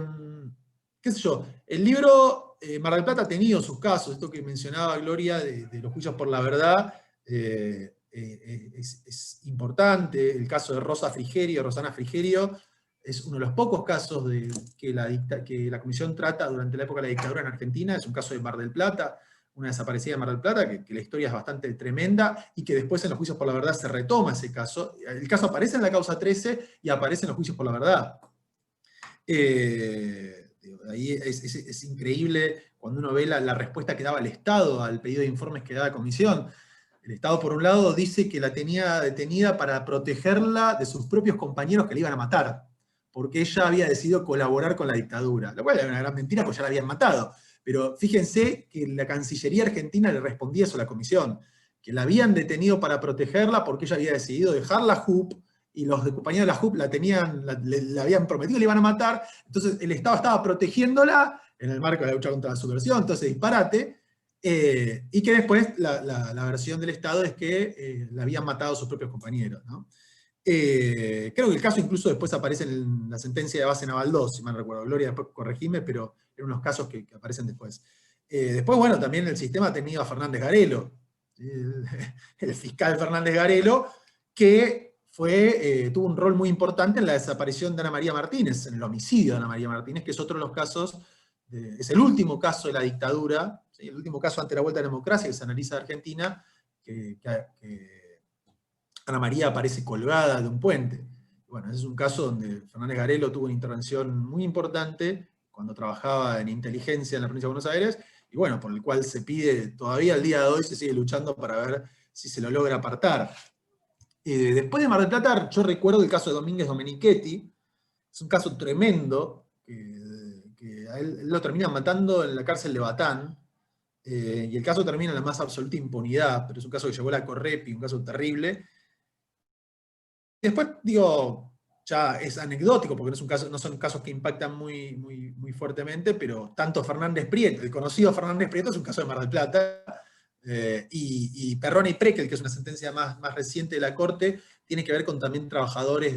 S4: sé yo, el libro Mar del Plata ha tenido sus casos, esto que mencionaba Gloria de los juicios por la verdad, es importante. El caso de Rosana Frigerio, es uno de los pocos casos que la Comisión trata durante la época de la dictadura en Argentina, es un caso de Mar del Plata, una desaparecida de Mar del Plata, que la historia es bastante tremenda, y que después en los juicios por la verdad se retoma ese caso. El caso aparece en la causa 13 y aparece en los juicios por la verdad. Ahí es increíble cuando uno ve la respuesta que daba el Estado al pedido de informes que daba la Comisión. El Estado, por un lado, dice que la tenía detenida para protegerla de sus propios compañeros que la iban a matar, porque ella había decidido colaborar con la dictadura, lo cual era una gran mentira porque ya la habían matado. Pero fíjense que la Cancillería Argentina le respondía eso a la Comisión, que la habían detenido para protegerla porque ella había decidido dejar la JUP, y los compañeros de la JUP le habían prometido que le iban a matar, entonces el Estado estaba protegiéndola en el marco de la lucha contra la subversión, entonces disparate, y que después la versión del Estado es que la habían matado a sus propios compañeros, ¿no? Creo que el caso incluso después aparece en la sentencia de base Naval 2, si mal recuerdo. Gloria, después corregime, pero eran unos casos que aparecen después. Después, bueno, también el sistema ha tenido a Fernández Garelo, el fiscal Fernández Garelo, que tuvo un rol muy importante en la desaparición de Ana María Martínez, en el homicidio de Ana María Martínez, que es otro de los casos, es el último caso de la dictadura, ¿sí? El último caso ante la vuelta a la democracia que se analiza en Argentina, que Ana María aparece colgada de un puente. Bueno, ese es un caso donde Fernández Garelo tuvo una intervención muy importante cuando trabajaba en inteligencia en la provincia de Buenos Aires, y bueno, por el cual se pide, todavía al día de hoy se sigue luchando para ver si se lo logra apartar. Después de Mar del Plata, yo recuerdo el caso de Domínguez Domenichetti, es un caso tremendo, que a él lo terminan matando en la cárcel de Batán, y el caso termina en la más absoluta impunidad, pero es un caso que llevó la Correpi, un caso terrible. Después, digo, ya es anecdótico, porque no son casos que impactan muy fuertemente, pero tanto Fernández Prieto, el conocido Fernández Prieto, es un caso de Mar del Plata, y Perrone y Prekel, que es una sentencia más reciente de la Corte, tiene que ver con también trabajadores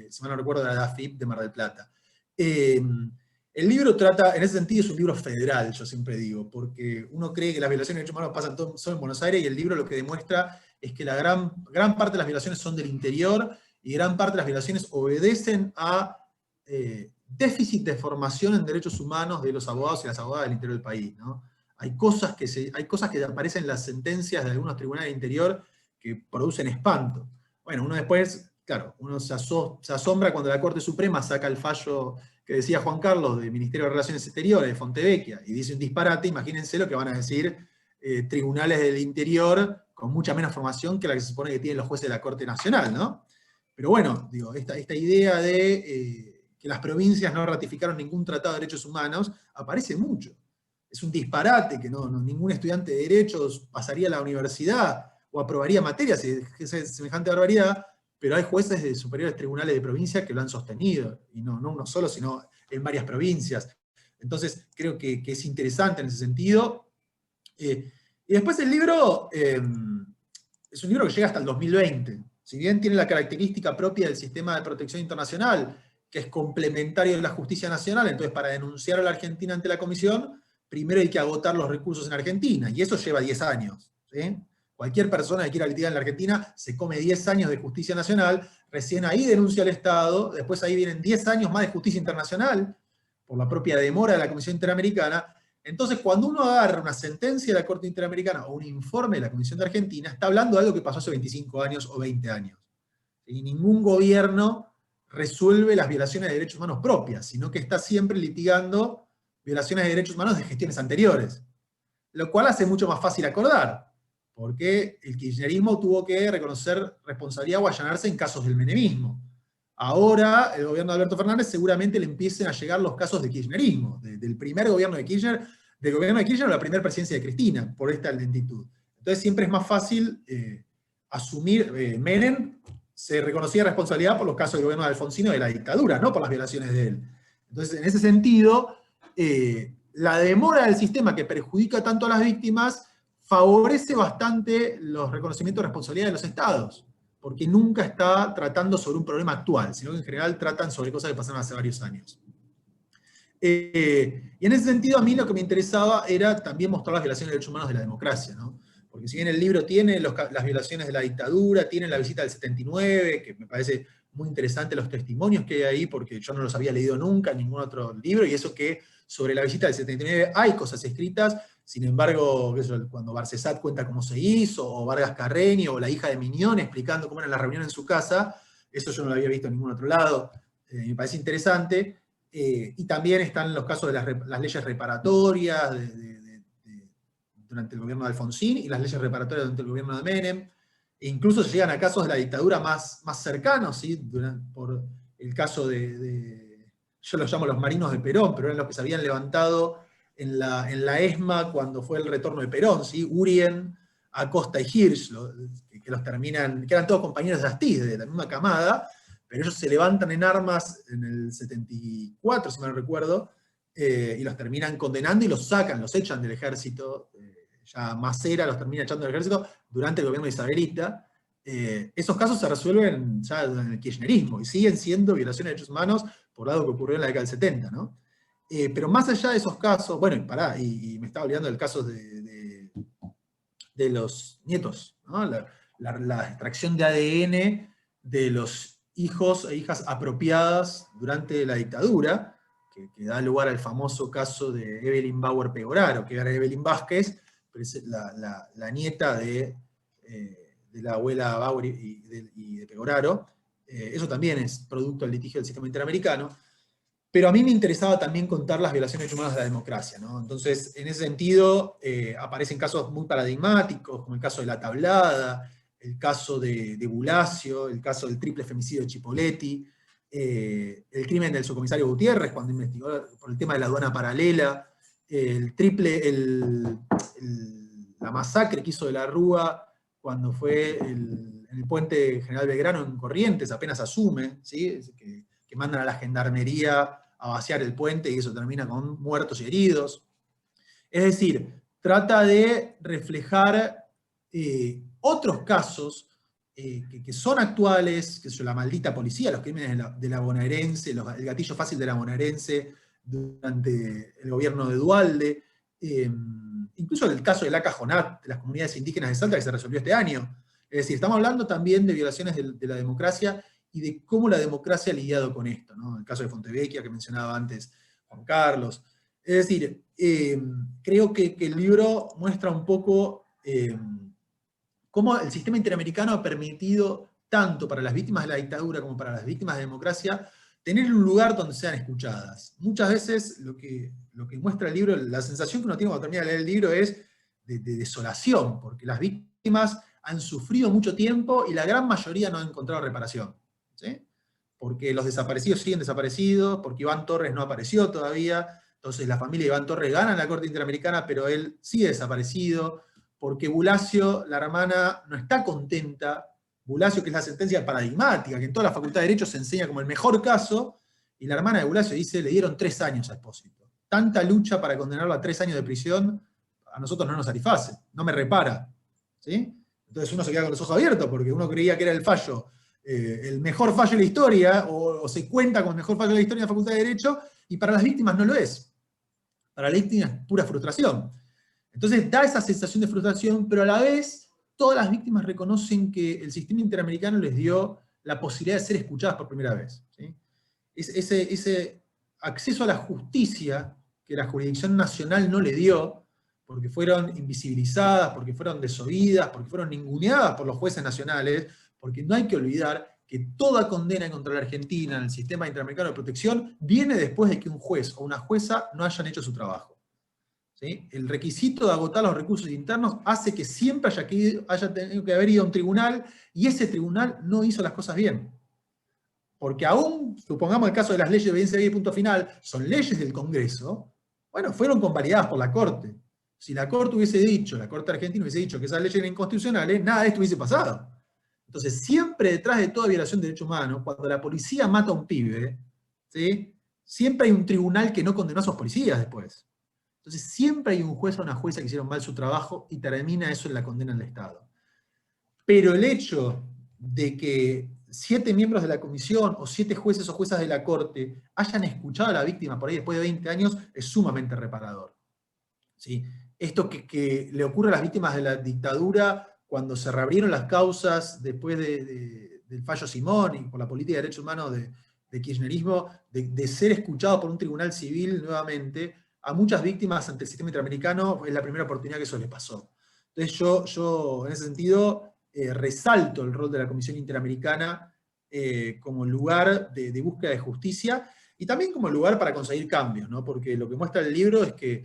S4: si mal no recuerdo, de la AFIP de Mar del Plata. El libro trata, en ese sentido, es un libro federal, yo siempre digo, porque uno cree que las violaciones de derechos humanos pasan solo en Buenos Aires, y el libro lo que demuestra es que la gran parte de las violaciones son del interior, y gran parte de las violaciones obedecen a déficit de formación en derechos humanos de los abogados y las abogadas del interior del país, ¿no? Hay cosas que aparecen en las sentencias de algunos tribunales del interior que producen espanto. Bueno, uno después, claro, uno se asombra cuando la Corte Suprema saca el fallo que decía Juan Carlos del Ministerio de Relaciones Exteriores, de Fontevecchia, y dice un disparate. Imagínense lo que van a decir tribunales del interior con mucha menos formación que la que se supone que tienen los jueces de la Corte Nacional, ¿no? Pero bueno, digo, esta idea de que las provincias no ratificaron ningún tratado de derechos humanos aparece mucho. Es un disparate que ningún estudiante de derechos pasaría a la universidad o aprobaría materias si es semejante barbaridad, pero hay jueces de superiores tribunales de provincia que lo han sostenido, y no uno solo, sino en varias provincias. Entonces creo que es interesante en ese sentido. Y después el libro es un libro que llega hasta el 2020. Si bien tiene la característica propia del sistema de protección internacional, que es complementario de la justicia nacional. Entonces, para denunciar a la Argentina ante la Comisión, primero hay que agotar los recursos en Argentina, y eso lleva 10 años. ¿Sí? Cualquier persona que quiera litigar en la Argentina se come 10 años de justicia nacional, recién ahí denuncia al Estado, después ahí vienen 10 años más de justicia internacional, por la propia demora de la Comisión Interamericana. Entonces, cuando uno agarra una sentencia de la Corte Interamericana o un informe de la Comisión de Argentina, está hablando de algo que pasó hace 25 años o 20 años. Y ningún gobierno resuelve las violaciones de derechos humanos propias, sino que está siempre litigando violaciones de derechos humanos de gestiones anteriores. Lo cual hace mucho más fácil acordar, porque el kirchnerismo tuvo que reconocer responsabilidad o allanarse en casos del menemismo. Ahora, el gobierno de Alberto Fernández seguramente le empiecen a llegar los casos de kirchnerismo, del primer gobierno de Kirchner, del gobierno de Kirchner o la primera presidencia de Cristina, por esta lentitud. Entonces siempre es más fácil asumir, Menem se reconocía responsabilidad por los casos del gobierno de Alfonsino de la dictadura, no por las violaciones de él. Entonces, en ese sentido, la demora del sistema que perjudica tanto a las víctimas favorece bastante los reconocimientos de responsabilidad de los estados, porque nunca está tratando sobre un problema actual, sino que en general tratan sobre cosas que pasaron hace varios años. Y en ese sentido, a mí lo que me interesaba era también mostrar las violaciones de derechos humanos de la democracia, ¿no? Porque si bien el libro tiene las violaciones de la dictadura, tiene la visita del 79, que me parece muy interesante los testimonios que hay ahí, porque yo no los había leído nunca en ningún otro libro, y eso que sobre la visita del 79 hay cosas escritas, sin embargo, cuando Barcesat cuenta cómo se hizo, o Vargas Carreño, o la hija de Miñón explicando cómo era la reunión en su casa, eso yo no lo había visto en ningún otro lado, me parece interesante. Y también están los casos de las leyes reparatorias durante el gobierno de Alfonsín y las leyes reparatorias durante el gobierno de Menem. E incluso se llegan a casos de la dictadura más cercanos, ¿sí? Por el caso yo los llamo los marinos de Perón, pero eran los que se habían levantado en la ESMA cuando fue el retorno de Perón, ¿sí? Urien, Acosta y Hirsch, que eran todos compañeros de Astiz, de la misma camada, pero ellos se levantan en armas en el 74, si mal no recuerdo, y los terminan condenando y los sacan, los echan del ejército. Ya Macera los termina echando del ejército durante el gobierno de Isabelita. Esos casos se resuelven ya en el kirchnerismo y siguen siendo violaciones de derechos humanos por algo que ocurrió en la década del 70, ¿no? Pero más allá de esos casos, bueno, y me estaba olvidando del caso de los nietos, ¿no? La extracción de ADN de los hijos e hijas apropiadas durante la dictadura, que da lugar al famoso caso de Evelyn Bauer Pegoraro, que era Evelyn Vázquez, la nieta de la abuela Bauer y de Pegoraro. Eso también es producto del litigio del sistema interamericano. Pero a mí me interesaba también contar las violaciones de derechos humanos de la democracia, ¿no? Entonces, en ese sentido, aparecen casos muy paradigmáticos, como el caso de La Tablada, el caso de Bulacio, el caso del triple femicidio de Chipolletti, el crimen del subcomisario Gutiérrez, cuando investigó por el tema de la aduana paralela, la masacre que hizo de la Rúa cuando fue en el puente General Belgrano en Corrientes, apenas asume, ¿sí? Que mandan a la gendarmería a vaciar el puente y eso termina con muertos y heridos. Es decir, trata de reflejar otros casos que son actuales, que son la maldita policía, los crímenes de la bonaerense, el gatillo fácil de la bonaerense durante el gobierno de Duhalde, incluso el caso de la Cajonat, de las comunidades indígenas de Salta, que se resolvió este año. Es decir, estamos hablando también de violaciones de la democracia y de cómo la democracia ha lidiado con esto, ¿no? El caso de Fontevecchia, que mencionaba antes Juan Carlos. Es decir, creo que el libro muestra un poco cómo el sistema interamericano ha permitido, tanto para las víctimas de la dictadura como para las víctimas de democracia, tener un lugar donde sean escuchadas. Muchas veces lo que muestra el libro, la sensación que uno tiene cuando termina de leer el libro es de desolación, porque las víctimas han sufrido mucho tiempo y la gran mayoría no han encontrado reparación, ¿sí? Porque los desaparecidos siguen desaparecidos, porque Iván Torres no apareció todavía, entonces la familia de Iván Torres gana en la Corte Interamericana, pero él sigue desaparecido, porque Bulacio, la hermana, no está contenta. Bulacio, que es la sentencia paradigmática, que en toda la Facultad de Derecho se enseña como el mejor caso, y la hermana de Bulacio dice, le dieron 3 años a Expósito. Tanta lucha para condenarlo a 3 años de prisión, a nosotros no nos satisface, no me repara, ¿sí? Entonces uno se queda con los ojos abiertos, porque uno creía que era el fallo el mejor fallo de la historia, o se cuenta con el mejor fallo de la historia en la Facultad de Derecho, y para las víctimas no lo es. Para las víctimas es pura frustración. Entonces da esa sensación de frustración, pero a la vez todas las víctimas reconocen que el sistema interamericano les dio la posibilidad de ser escuchadas por primera vez, ¿sí? Ese acceso a la justicia que la jurisdicción nacional no le dio, porque fueron invisibilizadas, porque fueron desoídas, porque fueron ninguneadas por los jueces nacionales, porque no hay que olvidar que toda condena contra la Argentina en el sistema interamericano de protección viene después de que un juez o una jueza no hayan hecho su trabajo, ¿sí? El requisito de agotar los recursos internos hace que siempre haya tenido que haber ido a un tribunal, y ese tribunal no hizo las cosas bien. Porque aún, supongamos el caso de las leyes de obediencia y punto final, son leyes del Congreso, bueno, fueron convalidadas por la Corte. Si la Corte hubiese dicho, la Corte Argentina hubiese dicho que esas leyes eran inconstitucionales, nada de esto hubiese pasado. Entonces, siempre detrás de toda violación de derechos humanos, cuando la policía mata a un pibe, ¿sí?, siempre hay un tribunal que no condenó a esos policías después. Entonces, siempre hay un juez o una jueza que hicieron mal su trabajo y termina eso en la condena del Estado. Pero el hecho de que 7 miembros de la comisión o 7 jueces o juezas de la Corte hayan escuchado a la víctima por ahí después de 20 años es sumamente reparador, ¿sí? Esto que le ocurre a las víctimas de la dictadura cuando se reabrieron las causas después del fallo Simón y por la política de derechos humanos de kirchnerismo, de ser escuchado por un tribunal civil nuevamente, a muchas víctimas ante el sistema interamericano es la primera oportunidad que eso les pasó. Entonces yo en ese sentido resalto el rol de la Comisión Interamericana como lugar de búsqueda de justicia y también como lugar para conseguir cambios, ¿no? Porque lo que muestra el libro es que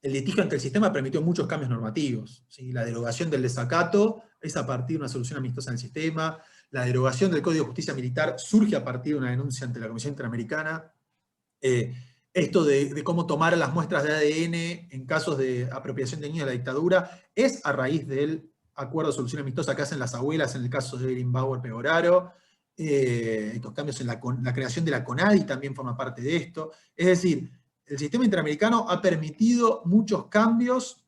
S4: el litigio ante el sistema permitió muchos cambios normativos, ¿sí? La derogación del desacato es a partir de una solución amistosa en el sistema, la derogación del Código de Justicia Militar surge a partir de una denuncia ante la Comisión Interamericana, esto de cómo tomar las muestras de ADN en casos de apropiación de niños de la dictadura es a raíz del acuerdo de solución amistosa que hacen las abuelas en el caso de Erin Bauer Pegoraro. Estos cambios en la creación de la CONADI también forma parte de esto. Es decir, el sistema interamericano ha permitido muchos cambios.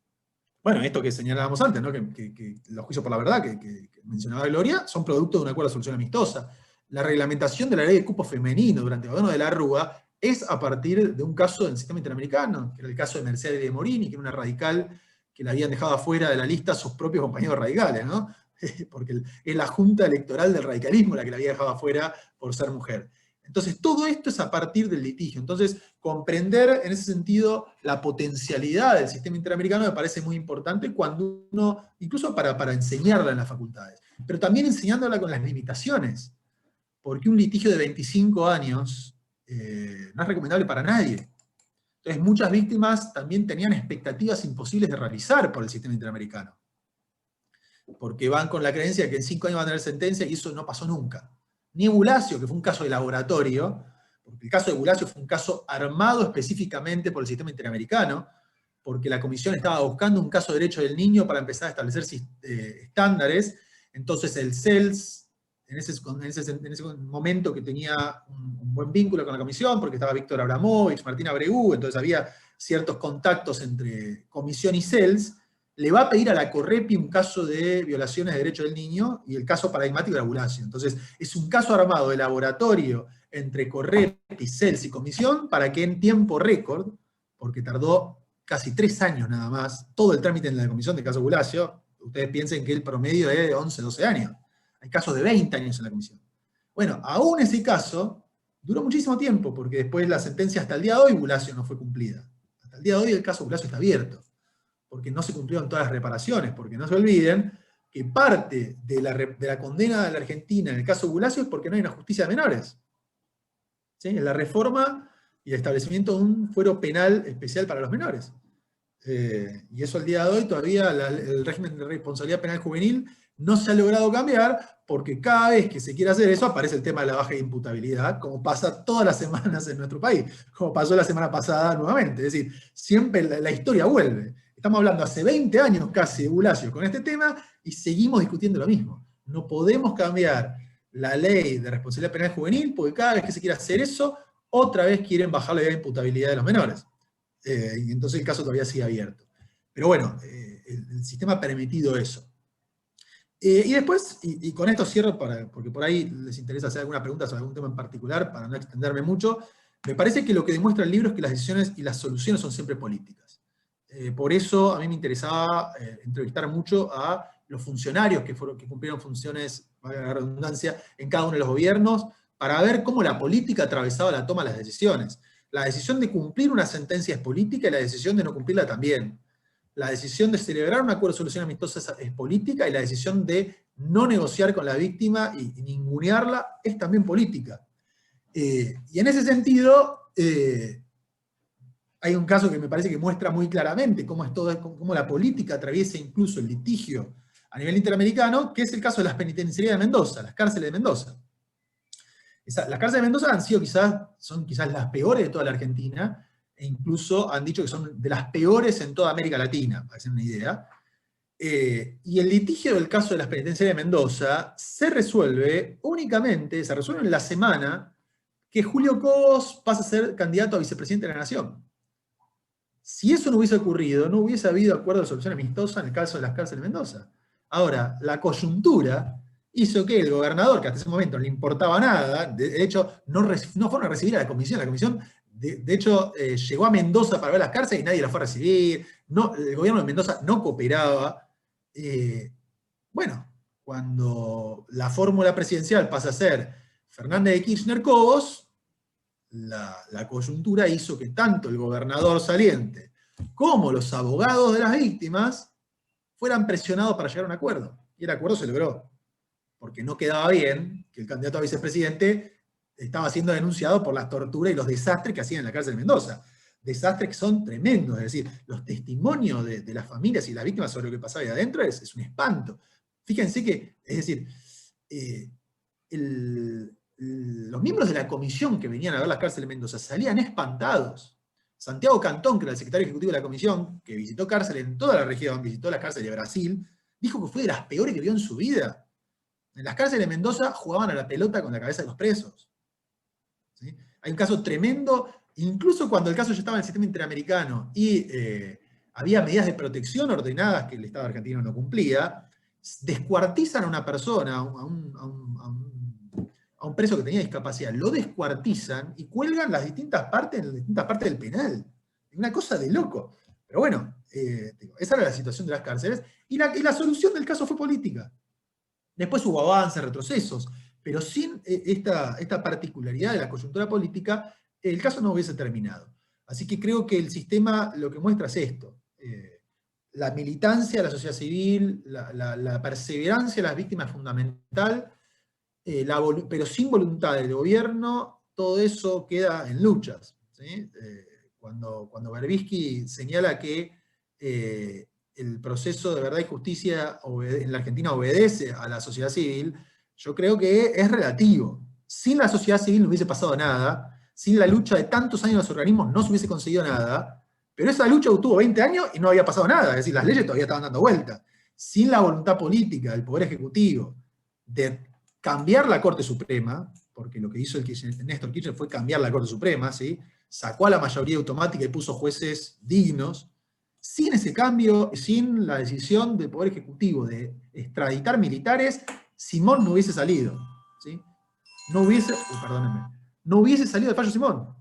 S4: Bueno, esto que señalábamos antes, ¿no? que los juicios por la verdad que mencionaba Gloria son producto de un acuerdo de solución amistosa. La reglamentación de la ley de cupo femenino durante el gobierno de la Rúa es a partir de un caso del sistema interamericano, que era el caso de Mercedes de Morini, que era una radical que la habían dejado afuera de la lista sus propios compañeros radicales, ¿no? Porque es la junta electoral del radicalismo la que la había dejado afuera por ser mujer. Entonces, todo esto es a partir del litigio. Entonces, comprender en ese sentido la potencialidad del sistema interamericano me parece muy importante cuando uno, incluso para enseñarla en las facultades, pero también enseñándola con las limitaciones, porque un litigio de 25 años no es recomendable para nadie. Entonces, muchas víctimas también tenían expectativas imposibles de realizar por el sistema interamericano, porque van con la creencia de que en 5 años van a tener sentencia y eso no pasó nunca. Ni Bulacio, que fue un caso de laboratorio, porque el caso de Bulacio fue un caso armado específicamente por el sistema interamericano, porque la comisión estaba buscando un caso de derecho del niño para empezar a establecer estándares. Entonces el CELS, en ese momento que tenía un buen vínculo con la comisión, porque estaba Víctor Abramovich, Martín Abreu, entonces había ciertos contactos entre comisión y CELS, le va a pedir a la Correpi un caso de violaciones de derechos del niño, y el caso paradigmático era Bulacio. Entonces, es un caso armado de laboratorio entre Correpi, CELS y comisión, para que en tiempo récord, porque tardó casi 3 años nada más, todo el trámite en la comisión del caso Bulacio, ustedes piensen que el promedio es de 11, 12 años. Hay casos de 20 años en la comisión. Bueno, aún ese caso duró muchísimo tiempo, porque después la sentencia hasta el día de hoy, Bulacio no fue cumplida. Hasta el día de hoy el caso Bulacio está abierto, porque no se cumplieron todas las reparaciones, porque no se olviden que parte de la condena de la Argentina en el caso Bulacio es porque no hay una justicia de menores. ¿Sí? En la reforma y el establecimiento de un fuero penal especial para los menores. Y eso al día de hoy todavía el régimen de responsabilidad penal juvenil no se ha logrado cambiar, porque cada vez que se quiere hacer eso aparece el tema de la baja imputabilidad, como pasa todas las semanas en nuestro país, como pasó la semana pasada nuevamente. Es decir, siempre la historia vuelve. Estamos hablando hace 20 años casi de Bulacio con este tema y seguimos discutiendo lo mismo. No podemos cambiar la ley de responsabilidad penal juvenil porque cada vez que se quiere hacer eso, otra vez quieren bajar la imputabilidad de los menores. Y entonces el caso todavía sigue abierto. Pero bueno, el sistema ha permitido eso. Y después, y con esto cierro, porque por ahí les interesa hacer alguna pregunta sobre algún tema en particular, para no extenderme mucho, me parece que lo que demuestra el libro es que las decisiones y las soluciones son siempre políticas. Por eso a mí me interesaba entrevistar mucho a los funcionarios que cumplieron funciones, valga la redundancia, en cada uno de los gobiernos, para ver cómo la política atravesaba la toma de las decisiones. La decisión de cumplir una sentencia es política y la decisión de no cumplirla también. La decisión de celebrar un acuerdo de solución amistosa es política y la decisión de no negociar con la víctima y ningunearla es también política. Y en ese sentido, hay un caso que me parece que muestra muy claramente cómo la política atraviesa incluso el litigio a nivel interamericano, que es el caso de las penitenciarías de Mendoza, las cárceles de Mendoza. Las cárceles de Mendoza son quizás las peores de toda la Argentina, e incluso han dicho que son de las peores en toda América Latina, para hacer una idea. Y el litigio del caso de las penitenciarías de Mendoza se resuelve en la semana que Julio Cobos pasa a ser candidato a vicepresidente de la Nación. Si eso no hubiese ocurrido, no hubiese habido acuerdo de solución amistosa en el caso de las cárceles de Mendoza. Ahora, la coyuntura hizo que el gobernador, que hasta ese momento no le importaba nada, de hecho, no fueron a recibir a la comisión de hecho, llegó a Mendoza para ver las cárceles y nadie la fue a recibir, el gobierno de Mendoza no cooperaba. Bueno, cuando la fórmula presidencial pasa a ser Fernández de Kirchner-Cobos, la coyuntura hizo que tanto el gobernador saliente como los abogados de las víctimas fueran presionados para llegar a un acuerdo. Y el acuerdo se logró, porque no quedaba bien que el candidato a vicepresidente estaba siendo denunciado por la tortura y los desastres que hacían en la cárcel de Mendoza. Desastres que son tremendos, es decir, los testimonios de las familias y las víctimas sobre lo que pasaba ahí adentro es un espanto. Fíjense que, es decir, los miembros de la comisión que venían a ver las cárceles de Mendoza salían espantados. Santiago Cantón, que era el secretario ejecutivo de la comisión, que visitó cárceles en toda la región, visitó las cárceles de Brasil, dijo que fue de las peores que vio en su vida. En las cárceles de Mendoza jugaban a la pelota con la cabeza de los presos. ¿Sí? Hay un caso tremendo, incluso cuando el caso ya estaba en el sistema interamericano y había medidas de protección ordenadas que el Estado argentino no cumplía, descuartizan a una persona, a un preso que tenía discapacidad, lo descuartizan y cuelgan las distintas partes del penal. Es una cosa de loco. Pero bueno, esa era la situación de las cárceles, y la solución del caso fue política. Después hubo avances, retrocesos, pero sin esta particularidad de la coyuntura política, el caso no hubiese terminado. Así que creo que el sistema lo que muestra es esto. La militancia de la sociedad civil, la perseverancia de las víctimas es fundamental, pero sin voluntad del gobierno, todo eso queda en luchas. ¿Sí? Cuando Berbisky señala que el proceso de verdad y justicia en la Argentina obedece a la sociedad civil, yo creo que es relativo. Sin la sociedad civil no hubiese pasado nada, sin la lucha de tantos años de los organismos no se hubiese conseguido nada, pero esa lucha tuvo 20 años y no había pasado nada, es decir, las leyes todavía estaban dando vueltas. Sin la voluntad política del Poder Ejecutivo de cambiar la Corte Suprema, porque lo que hizo Néstor Kirchner fue cambiar la Corte Suprema, ¿sí? Sacó a la mayoría automática y puso jueces dignos. Sin ese cambio, sin la decisión del Poder Ejecutivo de extraditar militares, Simón no hubiese salido. ¿Sí? No hubiese salido el fallo Simón.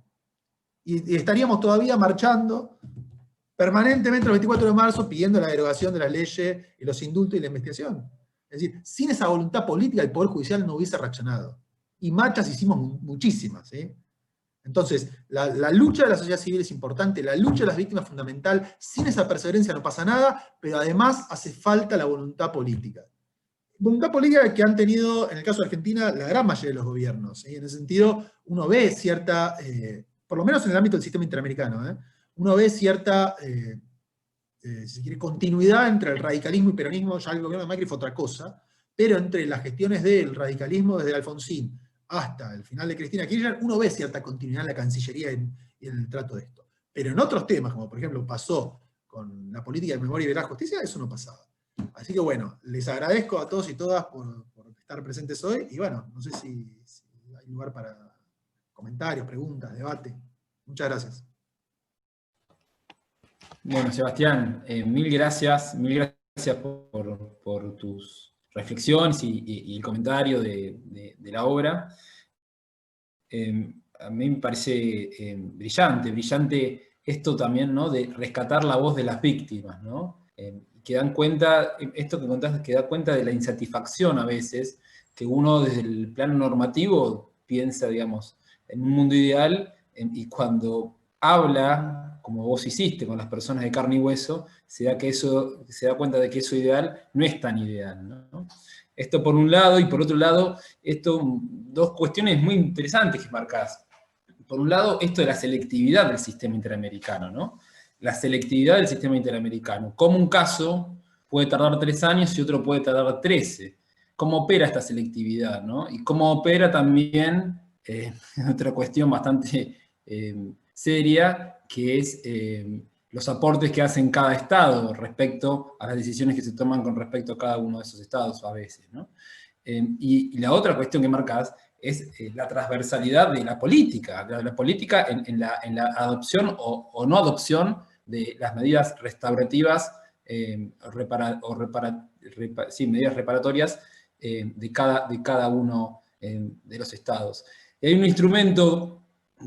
S4: Y estaríamos todavía marchando permanentemente el 24 de marzo pidiendo la derogación de las leyes y los indultos y la investigación. Es decir, sin esa voluntad política el Poder Judicial no hubiese reaccionado. Y marchas hicimos muchísimas. ¿Sí? Entonces, la lucha de la sociedad civil es importante, la lucha de las víctimas es fundamental, sin esa perseverancia no pasa nada, pero además hace falta la voluntad política. Voluntad política que han tenido, en el caso de Argentina, la gran mayoría de los gobiernos. ¿Sí? En ese sentido, uno ve cierta, por lo menos en el ámbito del sistema interamericano, uno ve cierta, si se quiere, continuidad entre el radicalismo y peronismo. Ya el gobierno de Macri fue otra cosa, pero entre las gestiones del radicalismo desde Alfonsín hasta el final de Cristina Kirchner, uno ve cierta continuidad en la Cancillería y en el trato de esto. Pero en otros temas, como por ejemplo pasó con la política de memoria y veraz justicia, eso no pasaba. Así que bueno, les agradezco a todos y todas por estar presentes hoy, y bueno, no sé si hay lugar para comentarios, preguntas, debate. Muchas gracias.
S1: Bueno, Sebastián, mil gracias por tus reflexiones y el comentario de la obra. A mí me parece brillante esto también, ¿no? De rescatar la voz de las víctimas, ¿no? Que dan cuenta, esto que contaste, que da cuenta de la insatisfacción a veces, que uno desde el plano normativo piensa, digamos, en un mundo ideal, y cuando habla, como vos hiciste con las personas de carne y hueso, se da cuenta de que eso ideal no es tan ideal, ¿no? Esto por un lado, y por otro lado, dos cuestiones muy interesantes que marcás. Por un lado, esto de la selectividad del sistema interamericano, ¿no? La selectividad del sistema interamericano. Como un caso puede tardar 3 años y otro puede tardar 13. ¿Cómo opera esta selectividad, ¿no? Y cómo opera también, otra cuestión bastante seria, que es los aportes que hacen cada estado respecto a las decisiones que se toman con respecto a cada uno de esos estados a veces, ¿no? Y la otra cuestión que marcás es la transversalidad de la política en la adopción o no adopción de las medidas restaurativas, medidas reparatorias de cada uno de los estados. Y hay un instrumento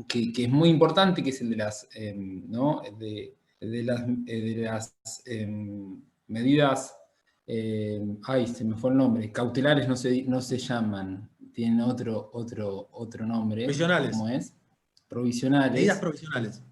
S1: que es muy importante, que es el de las, ¿no? de las medidas, se me fue el nombre, cautelares no se llaman, tienen otro nombre.
S4: Provisionales.
S1: ¿Cómo es? Provisionales.
S4: Medidas provisionales.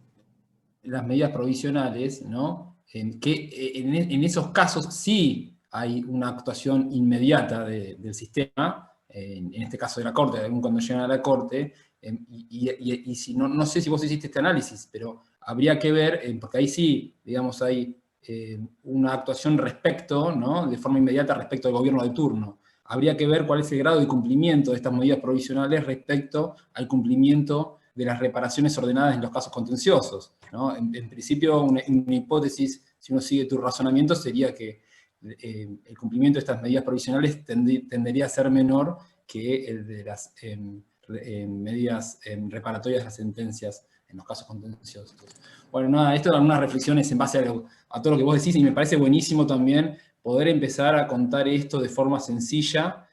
S1: Las medidas provisionales, ¿no? En esos casos sí hay una actuación inmediata del sistema, en este caso de la Corte, aún cuando llegan a la Corte, y si no sé si vos hiciste este análisis, pero habría que ver, porque ahí sí, digamos, hay una actuación respecto, ¿no? De forma inmediata respecto al gobierno de turno. Habría que ver cuál es el grado de cumplimiento de estas medidas provisionales respecto al cumplimiento de las reparaciones ordenadas en los casos contenciosos, ¿no? En principio, una hipótesis, si uno sigue tu razonamiento, sería que el cumplimiento de estas medidas provisionales tendería a ser menor que el de las medidas reparatorias de las sentencias en los casos contenciosos. Bueno, nada, esto eran unas reflexiones en base a todo lo que vos decís, y me parece buenísimo también poder empezar a contar esto de forma sencilla,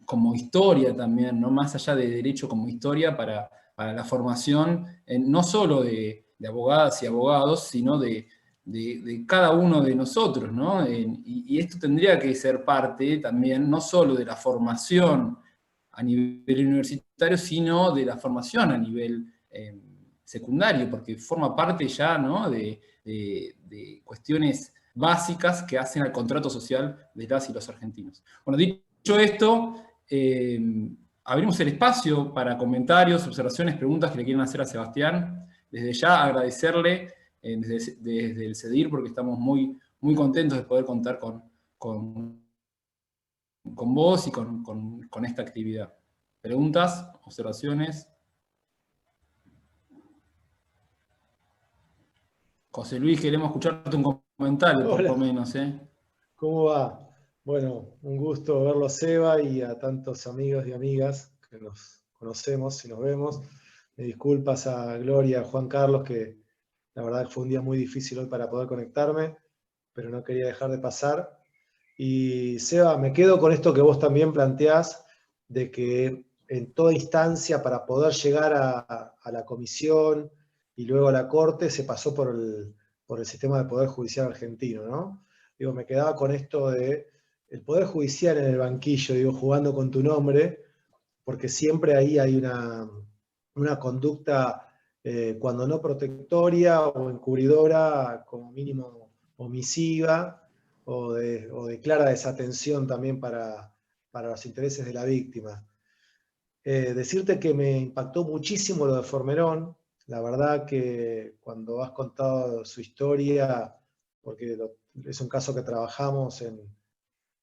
S1: como historia también, ¿no? Más allá de derecho, como historia para la formación, no solo de abogadas y abogados, sino de cada uno de nosotros, ¿no? Y esto tendría que ser parte también, no solo de la formación a nivel universitario, sino de la formación a nivel secundario, porque forma parte ya, ¿no? de cuestiones básicas que hacen al contrato social de las y los argentinos. Bueno, dicho esto, abrimos el espacio para comentarios, observaciones, preguntas que le quieran hacer a Sebastián. Desde ya agradecerle desde el CEDIR, porque estamos muy, muy contentos de poder contar con vos y con esta actividad. ¿Preguntas? ¿Observaciones? José Luis, queremos escucharte un comentario, por lo menos, ¿eh?
S5: ¿Cómo va? Bueno, un gusto verlo a Seba y a tantos amigos y amigas que nos conocemos y nos vemos. Me disculpas a Gloria, a Juan Carlos, que la verdad fue un día muy difícil hoy para poder conectarme, pero no quería dejar de pasar. Y Seba, me quedo con esto que vos también planteás, de que en toda instancia para poder llegar a la comisión y luego a la Corte se pasó por el sistema del Poder Judicial argentino, ¿no? Digo, me quedaba con esto de el Poder Judicial en el banquillo, digo, jugando con tu nombre, porque siempre ahí hay una conducta, cuando no protectoria o encubridora, como mínimo omisiva, o de clara desatención también para los intereses de la víctima. Decirte que me impactó muchísimo lo de Formerón. La verdad que cuando has contado su historia, porque es un caso que trabajamos en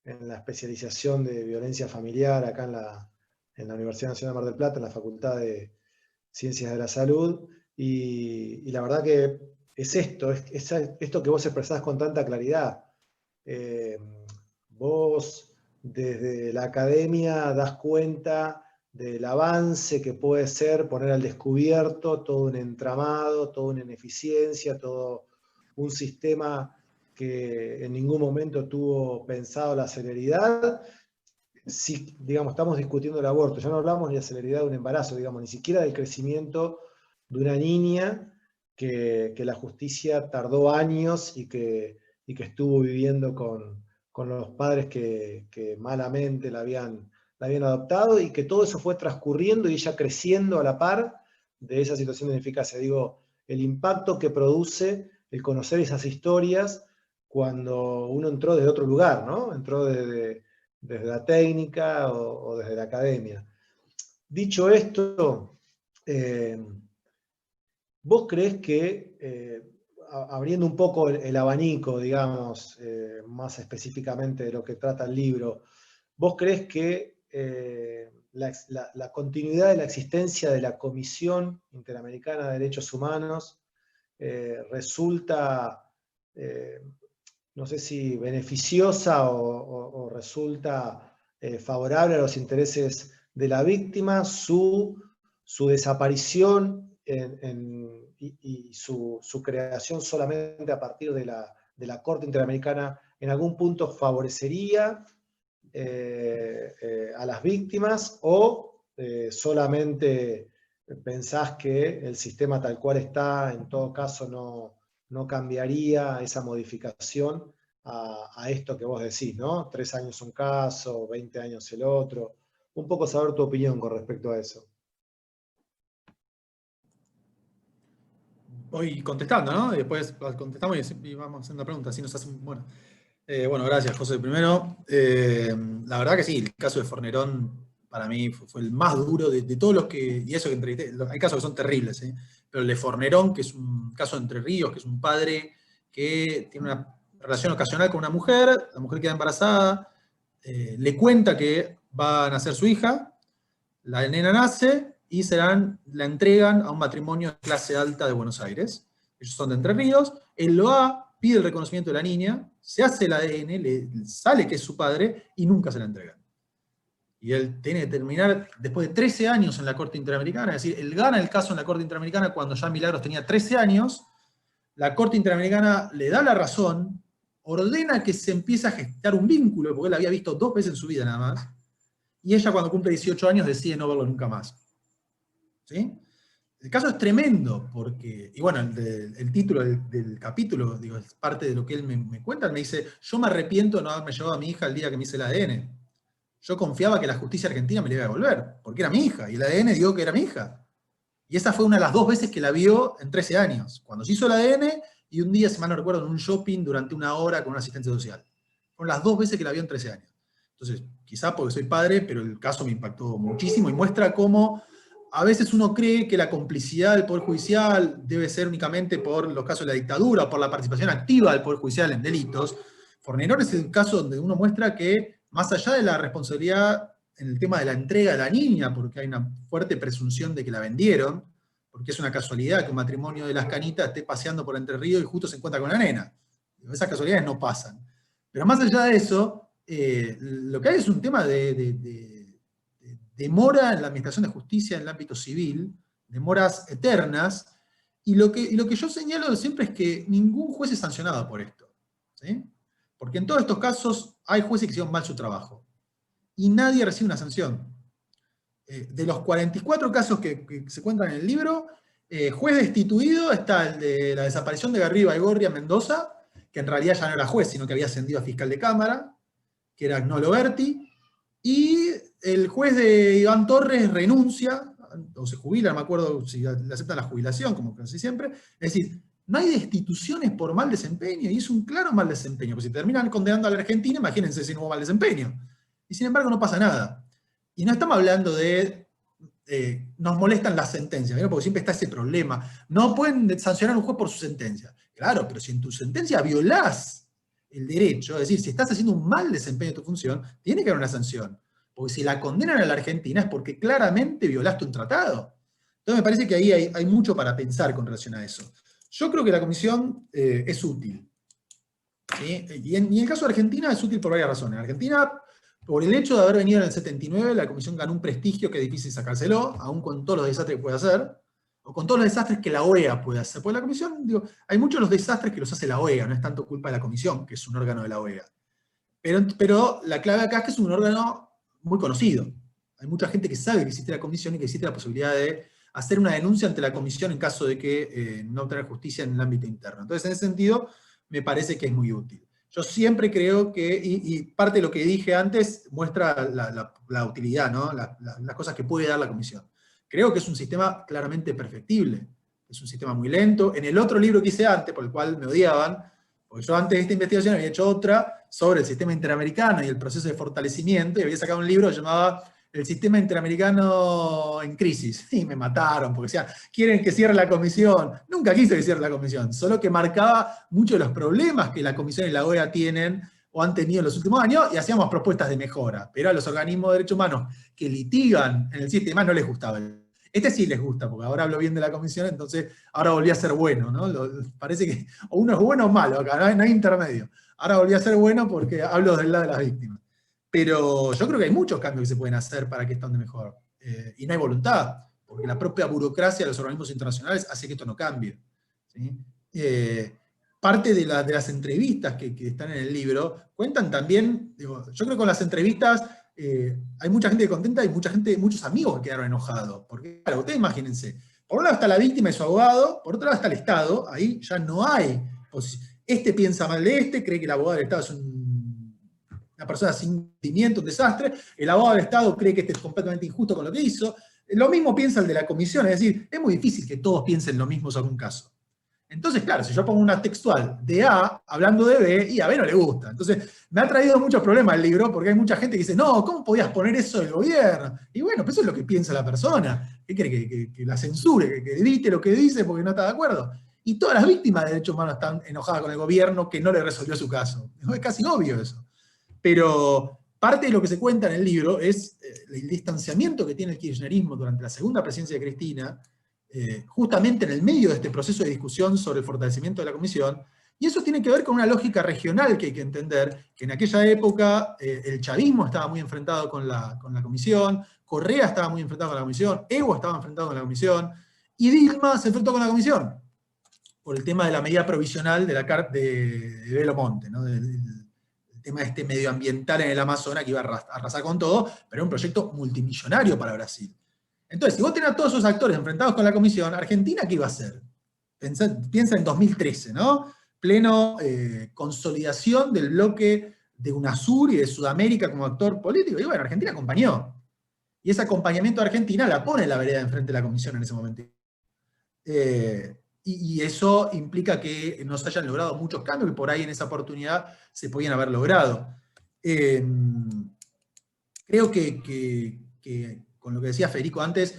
S5: la especialización de violencia familiar acá en la Universidad Nacional de Mar del Plata, en la Facultad de Ciencias de la Salud, y la verdad que es esto que vos expresás con tanta claridad. Vos desde la academia das cuenta del avance que puede ser poner al descubierto todo un entramado, toda una ineficiencia, todo un sistema que en ningún momento tuvo pensado la celeridad. Si, digamos, estamos discutiendo el aborto, ya no hablamos ni de la celeridad de un embarazo, digamos, ni siquiera del crecimiento de una niña que la justicia tardó años y que estuvo viviendo con los padres que malamente la habían adoptado, y que todo eso fue transcurriendo y ella creciendo a la par de esa situación de ineficacia. Digo, el impacto que produce el conocer esas historias cuando uno entró desde otro lugar, ¿no? Entró desde la técnica o desde la academia. Dicho esto, ¿vos creés que, abriendo un poco el abanico, digamos, más específicamente de lo que trata el libro, vos creés que la continuidad de la existencia de la Comisión Interamericana de Derechos Humanos resulta, no sé si beneficiosa o resulta favorable a los intereses de la víctima, su desaparición y su creación solamente a partir de la Corte Interamericana en algún punto favorecería a las víctimas, o solamente pensás que el sistema tal cual está, en todo caso, no cambiaría esa modificación a esto que vos decís, ¿no? 3 años un caso, 20 años el otro. Un poco saber tu opinión con respecto a eso.
S4: Voy contestando, ¿no? Y después contestamos y vamos haciendo preguntas. Así nos hacen, bueno. Bueno, gracias, José. Primero, la verdad que sí, el caso de Fornerón para mí fue el más duro de todos los que, y eso que entrevisté, hay casos que son terribles, pero el de Fornerón, que es un caso de Entre Ríos, que es un padre que tiene una relación ocasional con una mujer, la mujer queda embarazada, le cuenta que va a nacer su hija, la nena nace y la entregan a un matrimonio de clase alta de Buenos Aires. Ellos son de Entre Ríos, él lo va, pide el reconocimiento de la niña, se hace el ADN, le sale que es su padre y nunca se la entregan. Y él tiene que terminar, después de 13 años en la Corte Interamericana, es decir, él gana el caso en la Corte Interamericana cuando ya Milagros tenía 13 años, la Corte Interamericana le da la razón, ordena que se empiece a gestar un vínculo, porque él la había visto 2 veces en su vida nada más, y ella cuando cumple 18 años decide no verlo nunca más. ¿Sí? El caso es tremendo, porque, y bueno, el título del capítulo, digo, es parte de lo que él me cuenta. Él me dice, yo me arrepiento de no haberme llevado a mi hija el día que me hice el ADN. Yo confiaba que la justicia argentina me la iba a devolver, porque era mi hija, y el ADN dio que era mi hija. Y esa fue una de las 2 veces que la vio en 13 años, cuando se hizo el ADN, y un día, si mal no recuerdo, en un shopping durante 1 hora con una asistente social. Fueron las 2 veces que la vio en 13 años. Entonces, quizá porque soy padre, pero el caso me impactó muchísimo, y muestra cómo a veces uno cree que la complicidad del Poder Judicial debe ser únicamente por los casos de la dictadura o por la participación activa del Poder Judicial en delitos. Fornerón es el caso donde uno muestra que, más allá de la responsabilidad en el tema de la entrega de la niña, porque hay una fuerte presunción de que la vendieron, porque es una casualidad que un matrimonio de Las Canitas esté paseando por Entre Ríos y justo se encuentra con la nena. Esas casualidades no pasan. Pero más allá de eso, lo que hay es un tema de demora en la administración de justicia en el ámbito civil, demoras eternas, y lo que yo señalo siempre es que ningún juez es sancionado por esto. ¿Sí? Porque en todos estos casos hay jueces que hicieron mal su trabajo, y nadie recibe una sanción. De los 44 casos que se cuentan en el libro, juez destituido está el de la desaparición de Garrido Baigorria Mendoza, que en realidad ya no era juez, sino que había ascendido a fiscal de cámara, que era Agnolo Berti, y el juez de Iván Torres renuncia, o se jubila, no me acuerdo si le aceptan la jubilación, como casi siempre. Es decir, no hay destituciones por mal desempeño, y es un claro mal desempeño, porque si terminan condenando a la Argentina, imagínense si no hubo mal desempeño. Y sin embargo no pasa nada. Y no estamos hablando de, nos molestan las sentencias, ¿no? Porque siempre está ese problema. No pueden sancionar a un juez por su sentencia. Claro, pero si en tu sentencia violás el derecho, es decir, si estás haciendo un mal desempeño de tu función, tiene que haber una sanción. Porque si la condenan a la Argentina es porque claramente violaste un tratado. Entonces me parece que ahí hay mucho para pensar con relación a eso. Yo creo que la comisión es útil. ¿Sí? Y en el caso de Argentina es útil por varias razones. Argentina, por el hecho de haber venido en el 79, la comisión ganó un prestigio que es difícil sacárselo, aún con todos los desastres que puede hacer. o con todos los desastres que la OEA puede hacer. Porque la comisión, digo, hay muchos de los desastres que los hace la OEA, no es tanto culpa de la comisión, que es un órgano de la OEA. Pero la clave acá es que es un órgano muy conocido. Hay mucha gente que sabe que existe la comisión y que existe la posibilidad de hacer una denuncia ante la comisión en caso de que no obtener justicia en el ámbito interno. Entonces, en ese sentido, me parece que es muy útil. Yo siempre creo que, y parte de lo que dije antes muestra la utilidad, ¿no? Las cosas que puede dar la comisión. Creo que es un sistema claramente perfectible. Es un sistema muy lento. En el otro libro que hice antes, por el cual me odiaban, porque yo antes de esta investigación había hecho otra sobre el sistema interamericano y el proceso de fortalecimiento, y había sacado un libro que llamaba El sistema interamericano en crisis. Y me mataron, porque decían, quieren que cierre la comisión. Nunca quise que cierre la comisión, solo que marcaba muchos de los problemas que la comisión y la OEA tienen o han tenido en los últimos años, y hacíamos propuestas de mejora. Pero a los organismos de derechos humanos que litigan en el sistema no les gustaba. Este sí les gusta, porque ahora hablo bien de la comisión, entonces ahora volví a ser bueno, ¿no? Parece que o uno es bueno o malo, acá no hay intermedio. Ahora volví a ser bueno porque hablo del lado de las víctimas. Pero yo creo que hay muchos cambios que se pueden hacer para que esto ande mejor. Y no hay voluntad, porque la propia burocracia de los organismos internacionales hace que esto no cambie, ¿sí? Parte de las entrevistas que están en el libro cuentan también, digo, yo creo que con las entrevistas hay mucha gente contenta y muchos amigos que quedaron enojados. Porque, claro, ustedes imagínense, por un lado está la víctima y su abogado, por otro lado está el Estado, ahí ya no hay posición. Este piensa mal de este, cree que el abogado del Estado es una persona sin sentimiento, un desastre, el abogado del Estado cree que este es completamente injusto con lo que hizo. Lo mismo piensa el de la comisión, es decir, es muy difícil que todos piensen lo mismo sobre un caso. Entonces, claro, si yo pongo una textual de A hablando de B, y a B no le gusta. Entonces, me ha traído muchos problemas el libro, porque hay mucha gente que dice, no, ¿cómo podías poner eso del gobierno? Y bueno, pues eso es lo que piensa la persona. ¿Qué quiere? Que la censure, que edite lo que dice porque no está de acuerdo. Y todas las víctimas de derechos humanos están enojadas con el gobierno que no le resolvió su caso. Es casi obvio eso. Pero parte de lo que se cuenta en el libro es el distanciamiento que tiene el kirchnerismo durante la segunda presidencia de Cristina, justamente en el medio de este proceso de discusión sobre el fortalecimiento de la comisión, y eso tiene que ver con una lógica regional que hay que entender, que en aquella época el chavismo estaba muy enfrentado con la comisión, Correa estaba muy enfrentado con la comisión, Evo estaba enfrentado con la comisión, y Dilma se enfrentó con la comisión, por el tema de la medida provisional de Belo Monte, ¿no? El tema este medioambiental en el Amazonas que iba a arrasar con todo, pero era un proyecto multimillonario para Brasil. Entonces, si vos tenés a todos esos actores enfrentados con la comisión, ¿Argentina qué iba a hacer? Piensa en 2013, ¿no? Pleno consolidación del bloque de UNASUR y de Sudamérica como actor político. Y bueno, Argentina acompañó. Y ese acompañamiento de Argentina la pone en la vereda enfrente de la comisión en ese momento. Y eso implica que no se hayan logrado muchos cambios que por ahí en esa oportunidad se podían haber logrado. Creo que con lo que decía Federico antes,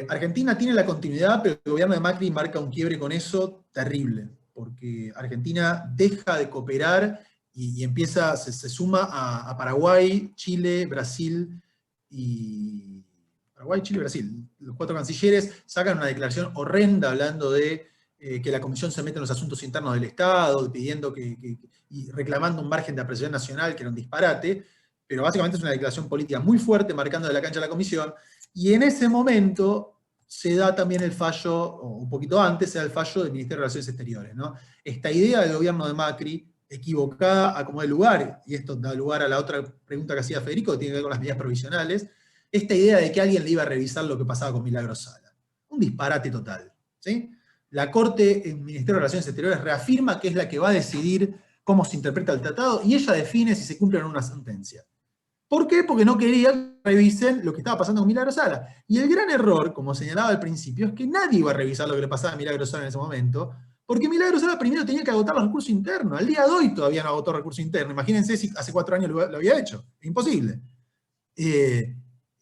S4: Argentina tiene la continuidad, pero el gobierno de Macri marca un quiebre con eso terrible, porque Argentina deja de cooperar y empieza, se suma a Paraguay, Chile, Brasil y... Paraguay, Chile y Brasil. Los 4 cancilleres sacan una declaración horrenda hablando de que la comisión se mete en los asuntos internos del Estado, pidiendo y reclamando un margen de apreciación nacional, que era un disparate, pero básicamente es una declaración política muy fuerte, marcando de la cancha a la comisión, y en ese momento se da también el fallo, o un poquito antes, se da el fallo del Ministerio de Relaciones Exteriores, ¿no? Esta idea del gobierno de Macri, equivocada a como de lugar, y esto da lugar a la otra pregunta que hacía Federico, que tiene que ver con las medidas provisionales, esta idea de que alguien le iba a revisar lo que pasaba con Milagros Sala. Un disparate total, ¿sí? La Corte, el Ministerio de Relaciones Exteriores, reafirma que es la que va a decidir cómo se interpreta el tratado, y ella define si se cumple o no una sentencia. ¿Por qué? Porque no quería que revisen lo que estaba pasando con Milagros Sala. Y el gran error, como señalaba al principio, es que nadie iba a revisar lo que le pasaba a Milagros Sala en ese momento, porque Milagros Sala primero tenía que agotar los recursos internos. Al día de hoy todavía no agotó recursos internos. Imagínense si hace 4 años lo había hecho. Imposible.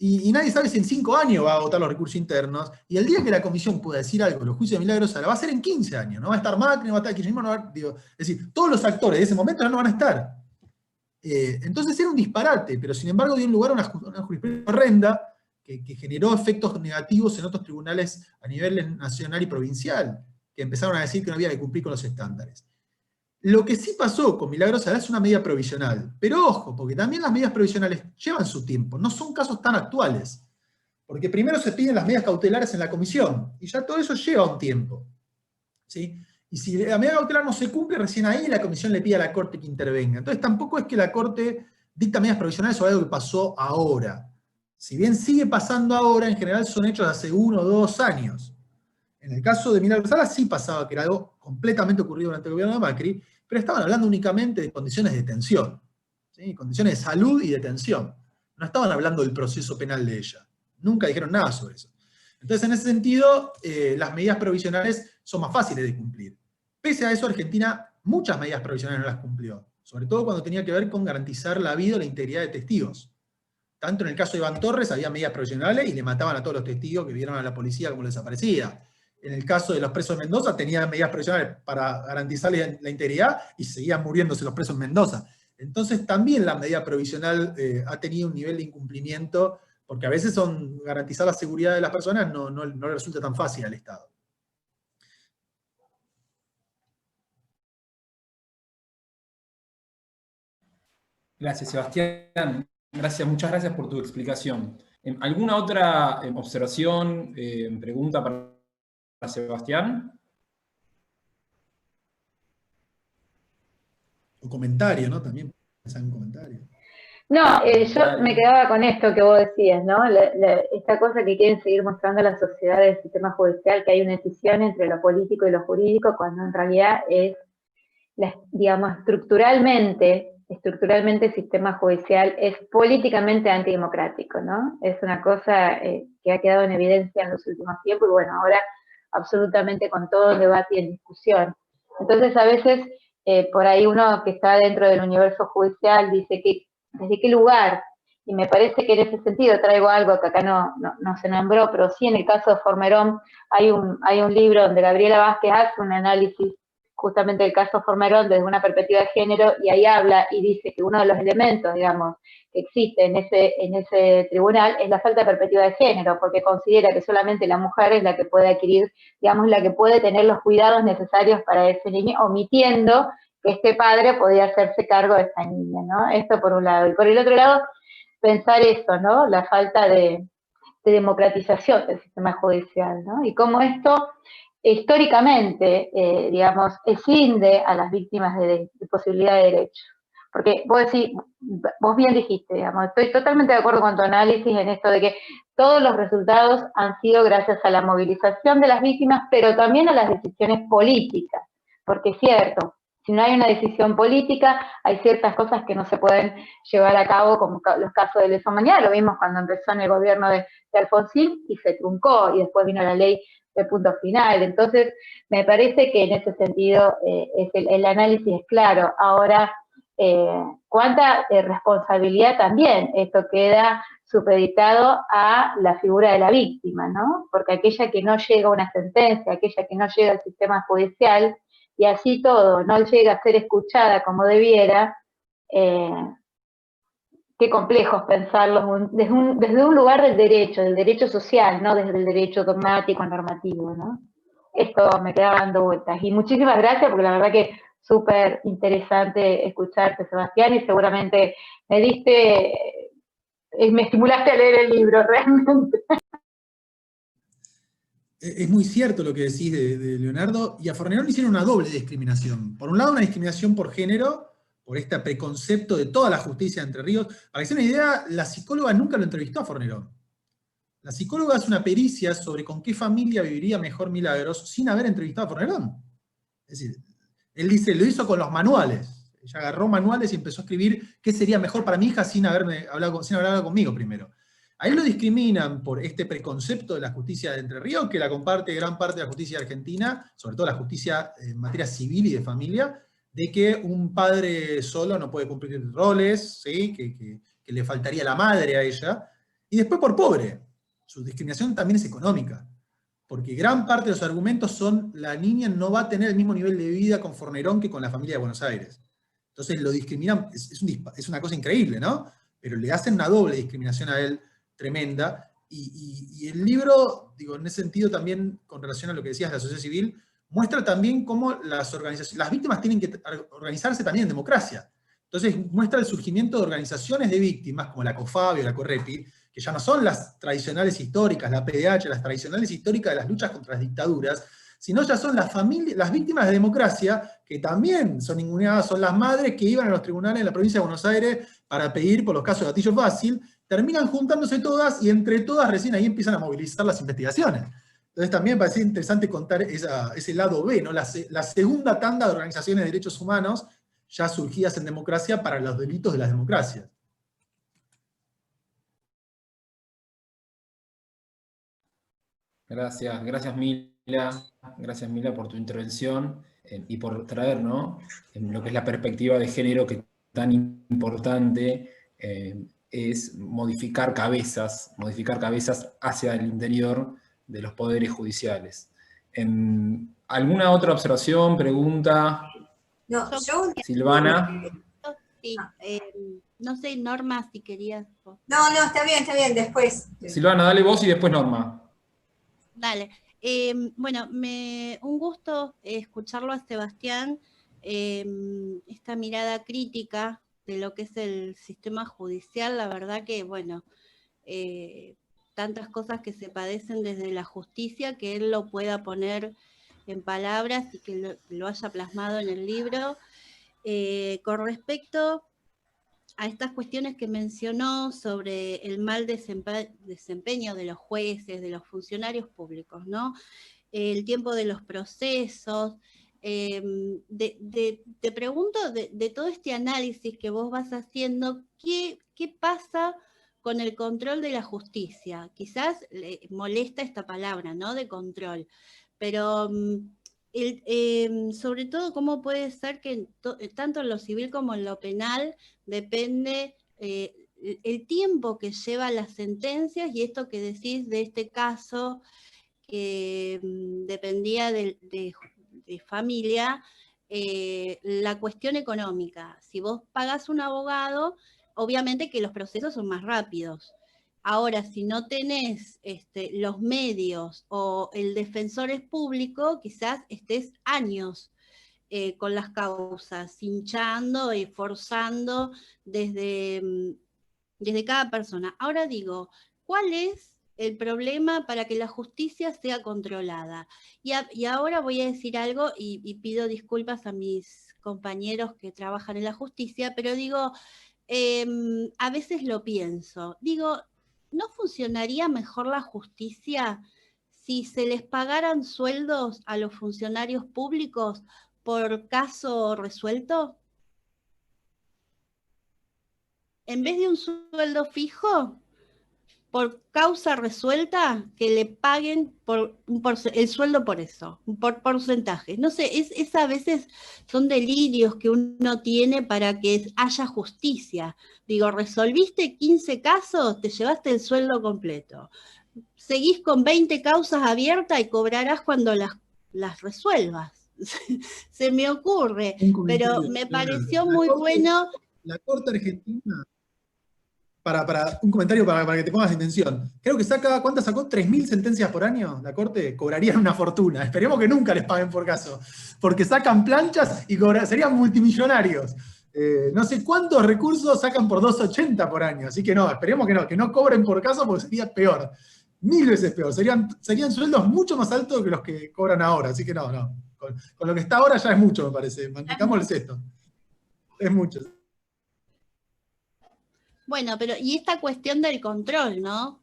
S4: Y nadie sabe si en 5 años va a agotar los recursos internos, y el día que la comisión pueda decir algo, los juicios de Milagros Sala, va a ser en 15 años, no va a estar Macri, no va a estar Kirchner, no va a, digo, es decir, todos los actores de ese momento ya no van a estar. Entonces era un disparate, pero sin embargo dio lugar a una jurisprudencia horrenda que generó efectos negativos en otros tribunales a nivel nacional y provincial, que empezaron a decir que no había que cumplir con los estándares. Lo que sí pasó con Milagros Sala es una medida provisional, pero ojo, porque también las medidas provisionales llevan su tiempo, no son casos tan actuales. Porque primero se piden las medidas cautelares en la comisión, y ya todo eso lleva un tiempo, ¿sí? Y si la medida cautelar no se cumple, recién ahí la comisión le pide a la Corte que intervenga. Entonces tampoco es que la Corte dicta medidas provisionales sobre algo que pasó ahora. Si bien sigue pasando ahora, en general son hechos de hace 1 o 2 años. En el caso de Milagro Sala sí pasaba que era algo completamente ocurrido durante el gobierno de Macri, pero estaban hablando únicamente de condiciones de detención, ¿sí? Condiciones de salud y detención. No estaban hablando del proceso penal de ella. Nunca dijeron nada sobre eso. Entonces, en ese sentido, las medidas provisionales son más fáciles de cumplir. Pese a eso, Argentina muchas medidas provisionales no las cumplió, sobre todo cuando tenía que ver con garantizar la vida o la integridad de testigos. Tanto en el caso de Iván Torres había medidas provisionales y le mataban a todos los testigos que vieron a la policía como desaparecida. En el caso de los presos de Mendoza tenían medidas provisionales para garantizarle la integridad y seguían muriéndose los presos en Mendoza. Entonces también la medida provisional ha tenido un nivel de incumplimiento, porque a veces garantizar la seguridad de las personas no le resulta tan fácil al Estado.
S1: Gracias, Sebastián. Muchas gracias por tu explicación. ¿Alguna otra observación, pregunta para Sebastián?
S4: O comentario, ¿no? También pensar en comentarios.
S6: No, yo me quedaba con esto que vos decías, ¿no? Esta cosa que quieren seguir mostrando a la sociedad del sistema judicial, que hay una decisión entre lo político y lo jurídico, cuando en realidad es, digamos, estructuralmente el sistema judicial es políticamente antidemocrático, ¿no? Es una cosa que ha quedado en evidencia en los últimos tiempos y bueno, ahora absolutamente con todo el debate y en discusión. Entonces, a veces, por ahí uno que está dentro del universo judicial dice que ¿desde qué lugar? Y me parece que en ese sentido traigo algo que acá no se nombró, pero sí en el caso de Formerón hay un libro donde Gabriela Vázquez hace un análisis justamente del caso Formerón desde una perspectiva de género y ahí habla y dice que uno de los elementos, digamos, que existe en ese tribunal es la falta de perspectiva de género, porque considera que solamente la mujer es la que puede adquirir, digamos, la que puede tener los cuidados necesarios para ese niño, omitiendo que este padre podía hacerse cargo de esta niña, ¿no? Esto por un lado. Y por el otro lado, pensar eso, ¿no? La falta de democratización del sistema judicial, ¿no? Y cómo esto históricamente, digamos, escinde a las víctimas de posibilidad de derecho. Porque vos bien dijiste, digamos, estoy totalmente de acuerdo con tu análisis en esto de que todos los resultados han sido gracias a la movilización de las víctimas, pero también a las decisiones políticas. Porque es cierto, si no hay una decisión política, hay ciertas cosas que no se pueden llevar a cabo, como los casos de lesa humanidad. Lo vimos cuando empezó en el gobierno de Alfonsín y se truncó, y después vino la ley de punto final. Entonces, me parece que en ese sentido el análisis es claro. Ahora, cuánta responsabilidad también esto queda supeditado a la figura de la víctima, ¿no? Porque aquella que no llega a una sentencia, aquella que no llega al sistema judicial, y así todo, no llega a ser escuchada como debiera, qué complejo es pensarlo desde un lugar del derecho social, no desde el derecho dogmático, normativo, ¿no? Esto me queda dando vueltas. Y muchísimas gracias, porque la verdad que súper interesante escucharte, Sebastián, y seguramente me estimulaste a leer el libro, realmente.
S4: Es muy cierto lo que decís de Leonardo, y a Fornerón hicieron una doble discriminación. Por un lado, una discriminación por género, por este preconcepto de toda la justicia de Entre Ríos. Para que se den una idea, la psicóloga nunca lo entrevistó a Fornerón. La psicóloga hace una pericia sobre con qué familia viviría mejor Milagros sin haber entrevistado a Fornerón. Es decir, él dice, lo hizo con los manuales. Ella agarró manuales y empezó a escribir qué sería mejor para mi hija sin haber hablado conmigo primero. A él lo discriminan por este preconcepto de la justicia de Entre Ríos, que la comparte gran parte de la justicia argentina, sobre todo la justicia en materia civil y de familia, de que un padre solo no puede cumplir roles, ¿sí? que le faltaría la madre a ella, y después por pobre. Su discriminación también es económica, porque gran parte de los argumentos son la niña no va a tener el mismo nivel de vida con Fornerón que con la familia de Buenos Aires. Entonces lo discriminan, es una cosa increíble, ¿no? Pero le hacen una doble discriminación a él tremenda, y el libro, digo, en ese sentido también, con relación a lo que decías de la sociedad civil, muestra también cómo las víctimas tienen que organizarse también en democracia. Entonces muestra el surgimiento de organizaciones de víctimas, como la COFABI o la CORREPI, que ya no son las tradicionales históricas, la PDH, las tradicionales históricas de las luchas contra las dictaduras, sino ya son las víctimas de democracia, que también son ninguneadas, son las madres que iban a los tribunales en la provincia de Buenos Aires para pedir por los casos de gatillo fácil, terminan juntándose todas y entre todas recién ahí empiezan a movilizar las investigaciones. Entonces también me parece interesante contar ese lado B, ¿no? La segunda tanda de organizaciones de derechos humanos ya surgidas en democracia para los delitos de las democracias.
S1: Gracias Mila por tu intervención y por traer, ¿no?, en lo que es la perspectiva de género, que tan importante es modificar cabezas hacia el interior de los poderes judiciales. ¿Alguna otra observación, pregunta?
S7: No, yo...
S1: Silvana.
S8: Sí, no sé, Norma, si querías.
S7: No, está bien, después.
S1: Silvana, dale vos y después Norma.
S8: Dale. Bueno, un gusto escucharlo a Sebastián, esta mirada crítica de lo que es el sistema judicial. La verdad que, bueno, tantas cosas que se padecen desde la justicia, que él lo pueda poner en palabras y que lo haya plasmado en el libro. Con respecto a estas cuestiones que mencionó sobre el mal desempeño de los jueces, de los funcionarios públicos, ¿no? El tiempo de los procesos. Te pregunto, de todo este análisis que vos vas haciendo, ¿qué pasa con el control de la justicia? Quizás le molesta esta palabra, ¿no?, de control, pero sobre todo, ¿cómo puede ser que tanto en lo civil como en lo penal depende el tiempo que lleva las sentencias? Y esto que decís de este caso que dependía de familia, la cuestión económica. Si vos pagás un abogado, obviamente que los procesos son más rápidos. Ahora, si no tenés los medios o el defensor es público, quizás estés años con las causas, hinchando y forzando desde cada persona. Ahora digo, ¿cuál es el problema para que la justicia sea controlada? Y ahora voy a decir algo y pido disculpas a mis compañeros que trabajan en la justicia, pero digo, a veces lo pienso. Digo, ¿no funcionaría mejor la justicia si se les pagaran sueldos a los funcionarios públicos por caso resuelto? En vez de un sueldo fijo, por causa resuelta, que le paguen el sueldo por eso, por porcentaje. No sé, es a veces son delirios que uno tiene para que haya justicia. Digo, resolviste 15 casos, te llevaste el sueldo completo. Seguís con 20 causas abiertas y cobrarás cuando las resuelvas. Se me ocurre, pero me pareció muy bueno.
S4: La Corte Argentina... Para un comentario para que te pongas en tensión. Creo que ¿cuántas sacó? 3.000 sentencias por año la Corte. Cobrarían una fortuna. Esperemos que nunca les paguen por caso. Porque sacan planchas y serían multimillonarios. No sé cuántos recursos sacan por 280 por año. Así que no, esperemos que no cobren por caso, porque sería peor. 1000 veces peor. Serían sueldos mucho más altos que los que cobran ahora. Así que no. Con lo que está ahora ya es mucho, me parece. Mantengámosles esto. Es mucho.
S8: Bueno, pero y esta cuestión del control, ¿no?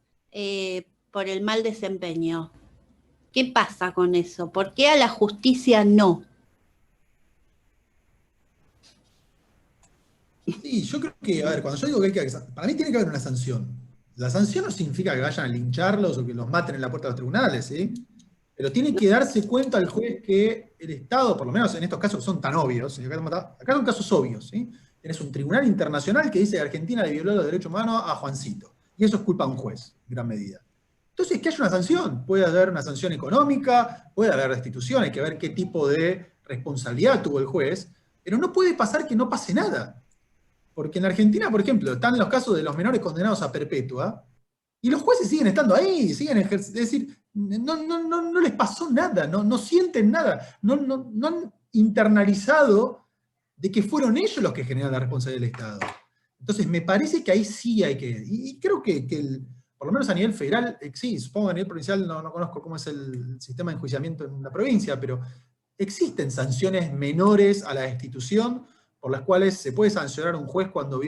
S8: Por el mal desempeño. ¿Qué pasa con eso? ¿Por qué a la justicia no?
S4: Sí, yo creo que, a ver, cuando yo digo que para mí tiene que haber una sanción. La sanción no significa que vayan a lincharlos o que los maten en la puerta de los tribunales, ¿sí? Pero tiene que darse cuenta el juez que el Estado, por lo menos en estos casos que son tan obvios, acá son casos obvios, ¿sí? Tenés un tribunal internacional que dice que Argentina le violó los derechos humanos a Juancito. Y eso es culpa de un juez, en gran medida. Entonces, que haya una sanción. Puede haber una sanción económica, puede haber restitución, hay que ver qué tipo de responsabilidad tuvo el juez, pero no puede pasar que no pase nada. Porque en Argentina, por ejemplo, están los casos de los menores condenados a perpetua, y los jueces siguen estando ahí, siguen ejerciendo, es decir, no les pasó nada, no sienten nada, no han internalizado de que fueron ellos los que generan la responsabilidad del Estado. Entonces, me parece que ahí sí hay que... Y creo que por lo menos a nivel federal, sí, supongo que a nivel provincial no conozco cómo es el sistema de enjuiciamiento en la provincia, pero existen sanciones menores a la destitución por las cuales se puede sancionar a un juez cuando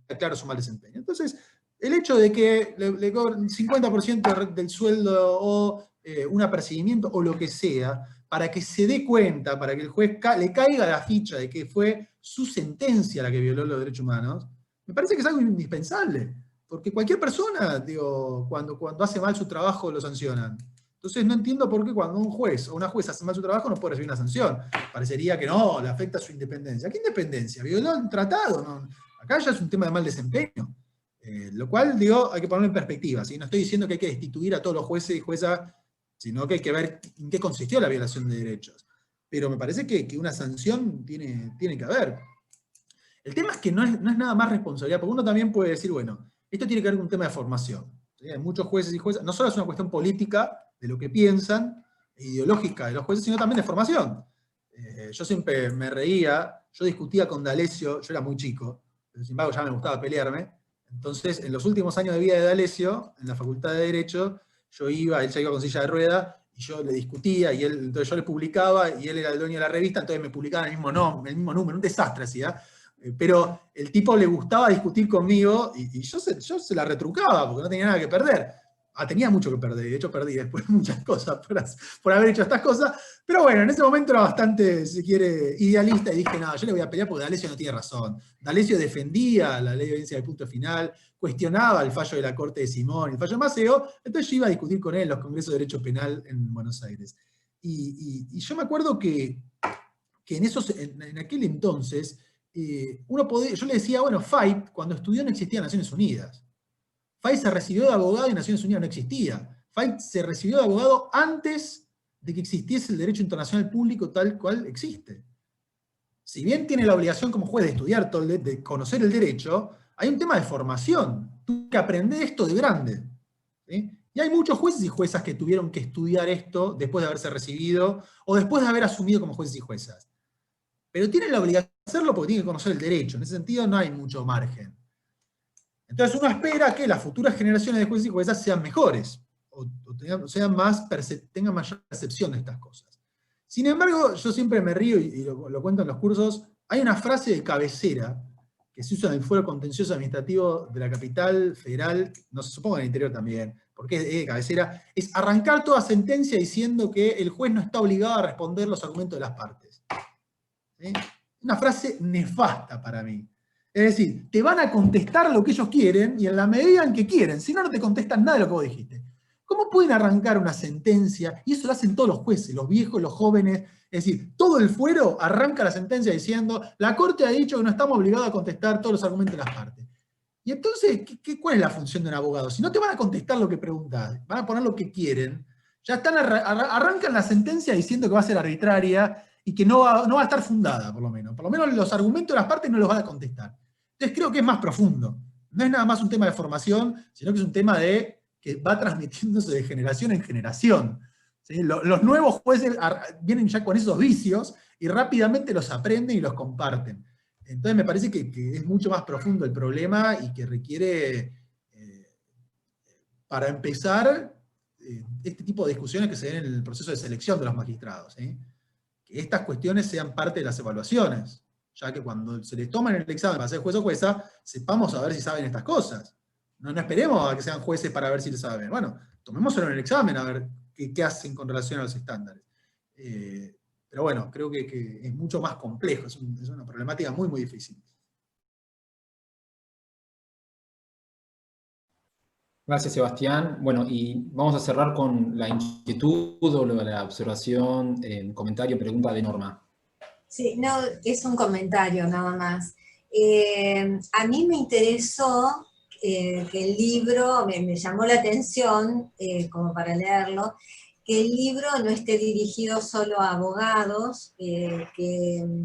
S4: declara su mal desempeño. Entonces, el hecho de que le cobren 50% del sueldo o un apercibimiento o lo que sea, para que se dé cuenta, para que el juez le caiga la ficha de que fue su sentencia la que violó los derechos humanos, me parece que es algo indispensable. Porque cualquier persona, digo, cuando hace mal su trabajo lo sancionan. Entonces no entiendo por qué cuando un juez o una jueza hace mal su trabajo no puede recibir una sanción. Parecería que no, le afecta su independencia. ¿Qué independencia? Violó un tratado. ¿No? Acá ya es un tema de mal desempeño. Lo cual, digo, hay que ponerlo en perspectiva. ¿Sí? No estoy diciendo que hay que destituir a todos los jueces y juezas, sino que hay que ver en qué consistió la violación de derechos. Pero me parece que una sanción tiene que haber. El tema es que no es nada más responsabilidad, porque uno también puede decir, bueno, esto tiene que ver con un tema de formación. ¿Sí? Hay muchos jueces y juezas, no solo es una cuestión política, de lo que piensan, ideológica de los jueces, sino también de formación. Yo siempre me reía, yo discutía con D'Alessio, yo era muy chico, pero sin embargo ya me gustaba pelearme. Entonces, en los últimos años de vida de D'Alessio, en la Facultad de Derecho, él ya iba con silla de rueda, y yo le discutía, y entonces yo le publicaba, y él era el dueño de la revista, entonces me publicaba el mismo número, un desastre hacía. Pero el tipo le gustaba discutir conmigo, y yo se la retrucaba, porque no tenía nada que perder. Tenía mucho que perder, de hecho perdí después muchas cosas por haber hecho estas cosas, pero bueno, en ese momento era bastante, si quiere, idealista, y dije, no, yo le voy a pelear porque D'Alessio no tiene razón. D'Alessio defendía la ley de evidencia del punto final, cuestionaba el fallo de la Corte de Simón, el fallo de Maceo, entonces yo iba a discutir con él en los congresos de Derecho Penal en Buenos Aires. Y yo me acuerdo que en aquel entonces, yo le decía, bueno, Fait, cuando estudió no existía Naciones Unidas. Fait se recibió de abogado y Naciones Unidas no existía. Fait se recibió de abogado antes de que existiese el derecho internacional público tal cual existe. Si bien tiene la obligación como juez de estudiar, de conocer el derecho, hay un tema de formación. Tú que aprender esto de grande. ¿Sí? Y hay muchos jueces y juezas que tuvieron que estudiar esto después de haberse recibido o después de haber asumido como jueces y juezas. Pero tienen la obligación de hacerlo porque tienen que conocer el derecho. En ese sentido no hay mucho margen. Entonces uno espera que las futuras generaciones de jueces y juezas sean mejores, o tengan mayor percepción de estas cosas. Sin embargo, yo siempre me río, y lo cuento en los cursos, hay una frase de cabecera que se usa en el Fuero Contencioso Administrativo de la capital federal, no se suponga en el interior también, porque es de cabecera, es arrancar toda sentencia diciendo que el juez no está obligado a responder los argumentos de las partes. ¿Sí? Una frase nefasta para mí. Es decir, te van a contestar lo que ellos quieren y en la medida en que quieren, si no, no te contestan nada de lo que vos dijiste. ¿Cómo pueden arrancar una sentencia? Y eso lo hacen todos los jueces, los viejos, los jóvenes. Es decir, todo el fuero arranca la sentencia diciendo, la Corte ha dicho que no estamos obligados a contestar todos los argumentos de las partes. Y entonces, ¿cuál es la función de un abogado? Si no te van a contestar lo que preguntás, van a poner lo que quieren, ya arrancan la sentencia diciendo que va a ser arbitraria y que no va a estar fundada, por lo menos. Por lo menos los argumentos de las partes no los van a contestar. Entonces creo que es más profundo. No es nada más un tema de formación, sino que es un tema que va transmitiéndose de generación en generación. ¿Sí? Los nuevos jueces vienen ya con esos vicios y rápidamente los aprenden y los comparten. Entonces me parece que es mucho más profundo el problema y que requiere, para empezar, este tipo de discusiones que se den en el proceso de selección de los magistrados. ¿Sí? Que estas cuestiones sean parte de las evaluaciones, ya que cuando se les toma en el examen para ser juez o jueza, sepamos a ver si saben estas cosas. No esperemos a que sean jueces para ver si lo saben. Bueno, tomémoslo en el examen a ver qué hacen con relación a los estándares. Pero bueno, creo que es mucho más complejo, es una problemática muy, muy difícil.
S1: Gracias, Sebastián. Bueno, y vamos a cerrar con la inquietud o la observación, comentario, pregunta de Norma.
S7: Sí, no, es un comentario nada más. A mí me interesó que el libro, me llamó la atención, como para leerlo, que el libro no esté dirigido solo a abogados, que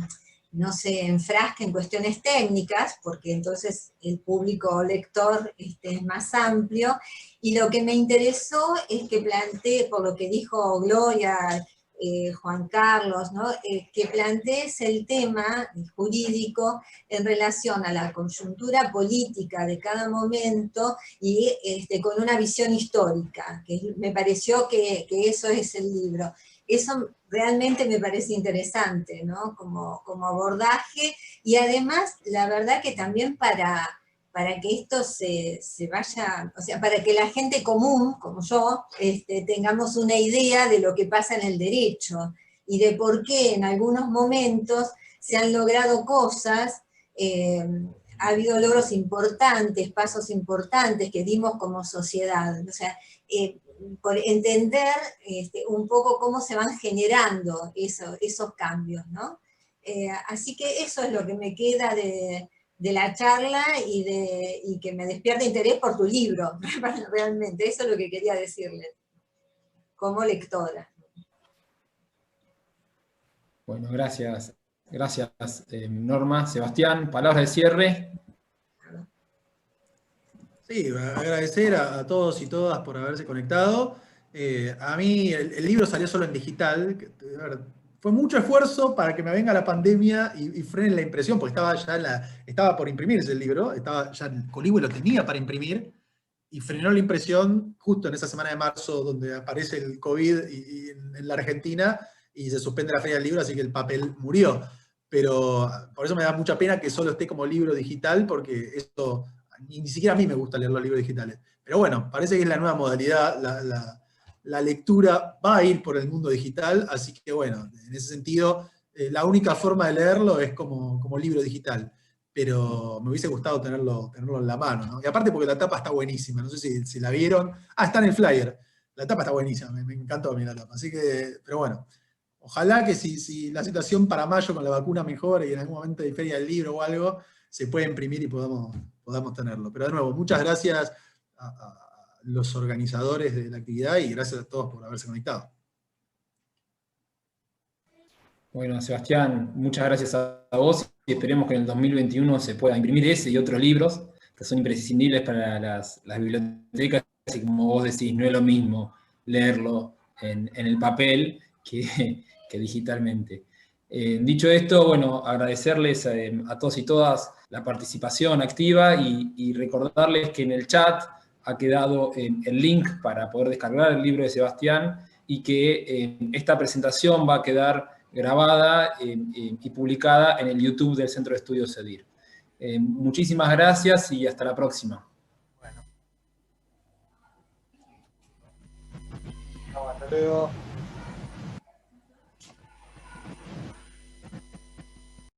S7: no se enfrasque en cuestiones técnicas, porque entonces el público lector es más amplio, y lo que me interesó es que planteé, por lo que dijo Gloria, Juan Carlos, ¿no? Que plantees el tema jurídico en relación a la coyuntura política de cada momento y con una visión histórica, que me pareció que eso es el libro. Eso realmente me parece interesante, ¿no? Como abordaje, y además, la verdad que también para que esto se vaya, o sea, para que la gente común, como yo, tengamos una idea de lo que pasa en el derecho, y de por qué en algunos momentos se han logrado cosas, ha habido logros importantes, pasos importantes que dimos como sociedad. O sea, por entender un poco cómo se van generando esos cambios, ¿no? Así que eso es lo que me queda de la charla y que me despierta interés por tu libro, realmente. Eso es lo que quería decirle, como lectora.
S1: Bueno, gracias. Gracias, Norma. Sebastián, palabras de cierre.
S4: Sí, agradecer a todos y todas por haberse conectado. A mí el libro salió solo en digital. Fue mucho esfuerzo para que me venga la pandemia y frene la impresión, porque estaba por imprimirse el libro, ya el Coligüe lo tenía para imprimir, y frenó la impresión justo en esa semana de marzo donde aparece el COVID en la Argentina y se suspende la Feria del Libro, así que el papel murió. Pero por eso me da mucha pena que solo esté como libro digital, porque esto, ni siquiera a mí me gusta leer los libros digitales. Pero bueno, parece que es la nueva modalidad, la lectura va a ir por el mundo digital, así que bueno, en ese sentido, la única forma de leerlo es como libro digital, pero me hubiese gustado tenerlo en la mano, ¿no? Y aparte porque la tapa está buenísima, no sé si la vieron. Está en el flyer, la tapa está buenísima, me encantó a mí la tapa, así que, pero bueno, ojalá que si la situación para mayo con la vacuna mejore y en algún momento de feria del libro o algo, se pueda imprimir y podamos tenerlo. Pero de nuevo, muchas gracias a los organizadores de la actividad y gracias a todos por haberse conectado.
S1: Bueno, Sebastián, muchas gracias a vos y esperemos que en el 2021 se pueda imprimir ese y otros libros que son imprescindibles para las bibliotecas, y como vos decís, no es lo mismo leerlo en el papel que digitalmente. Dicho esto, bueno, agradecerles a todos y todas la participación activa y recordarles que en el chat ha quedado el link para poder descargar el libro de Sebastián y que esta presentación va a quedar grabada y publicada en el YouTube del Centro de Estudios CEDIR. Muchísimas gracias y hasta la próxima.
S5: Bueno. Hasta luego.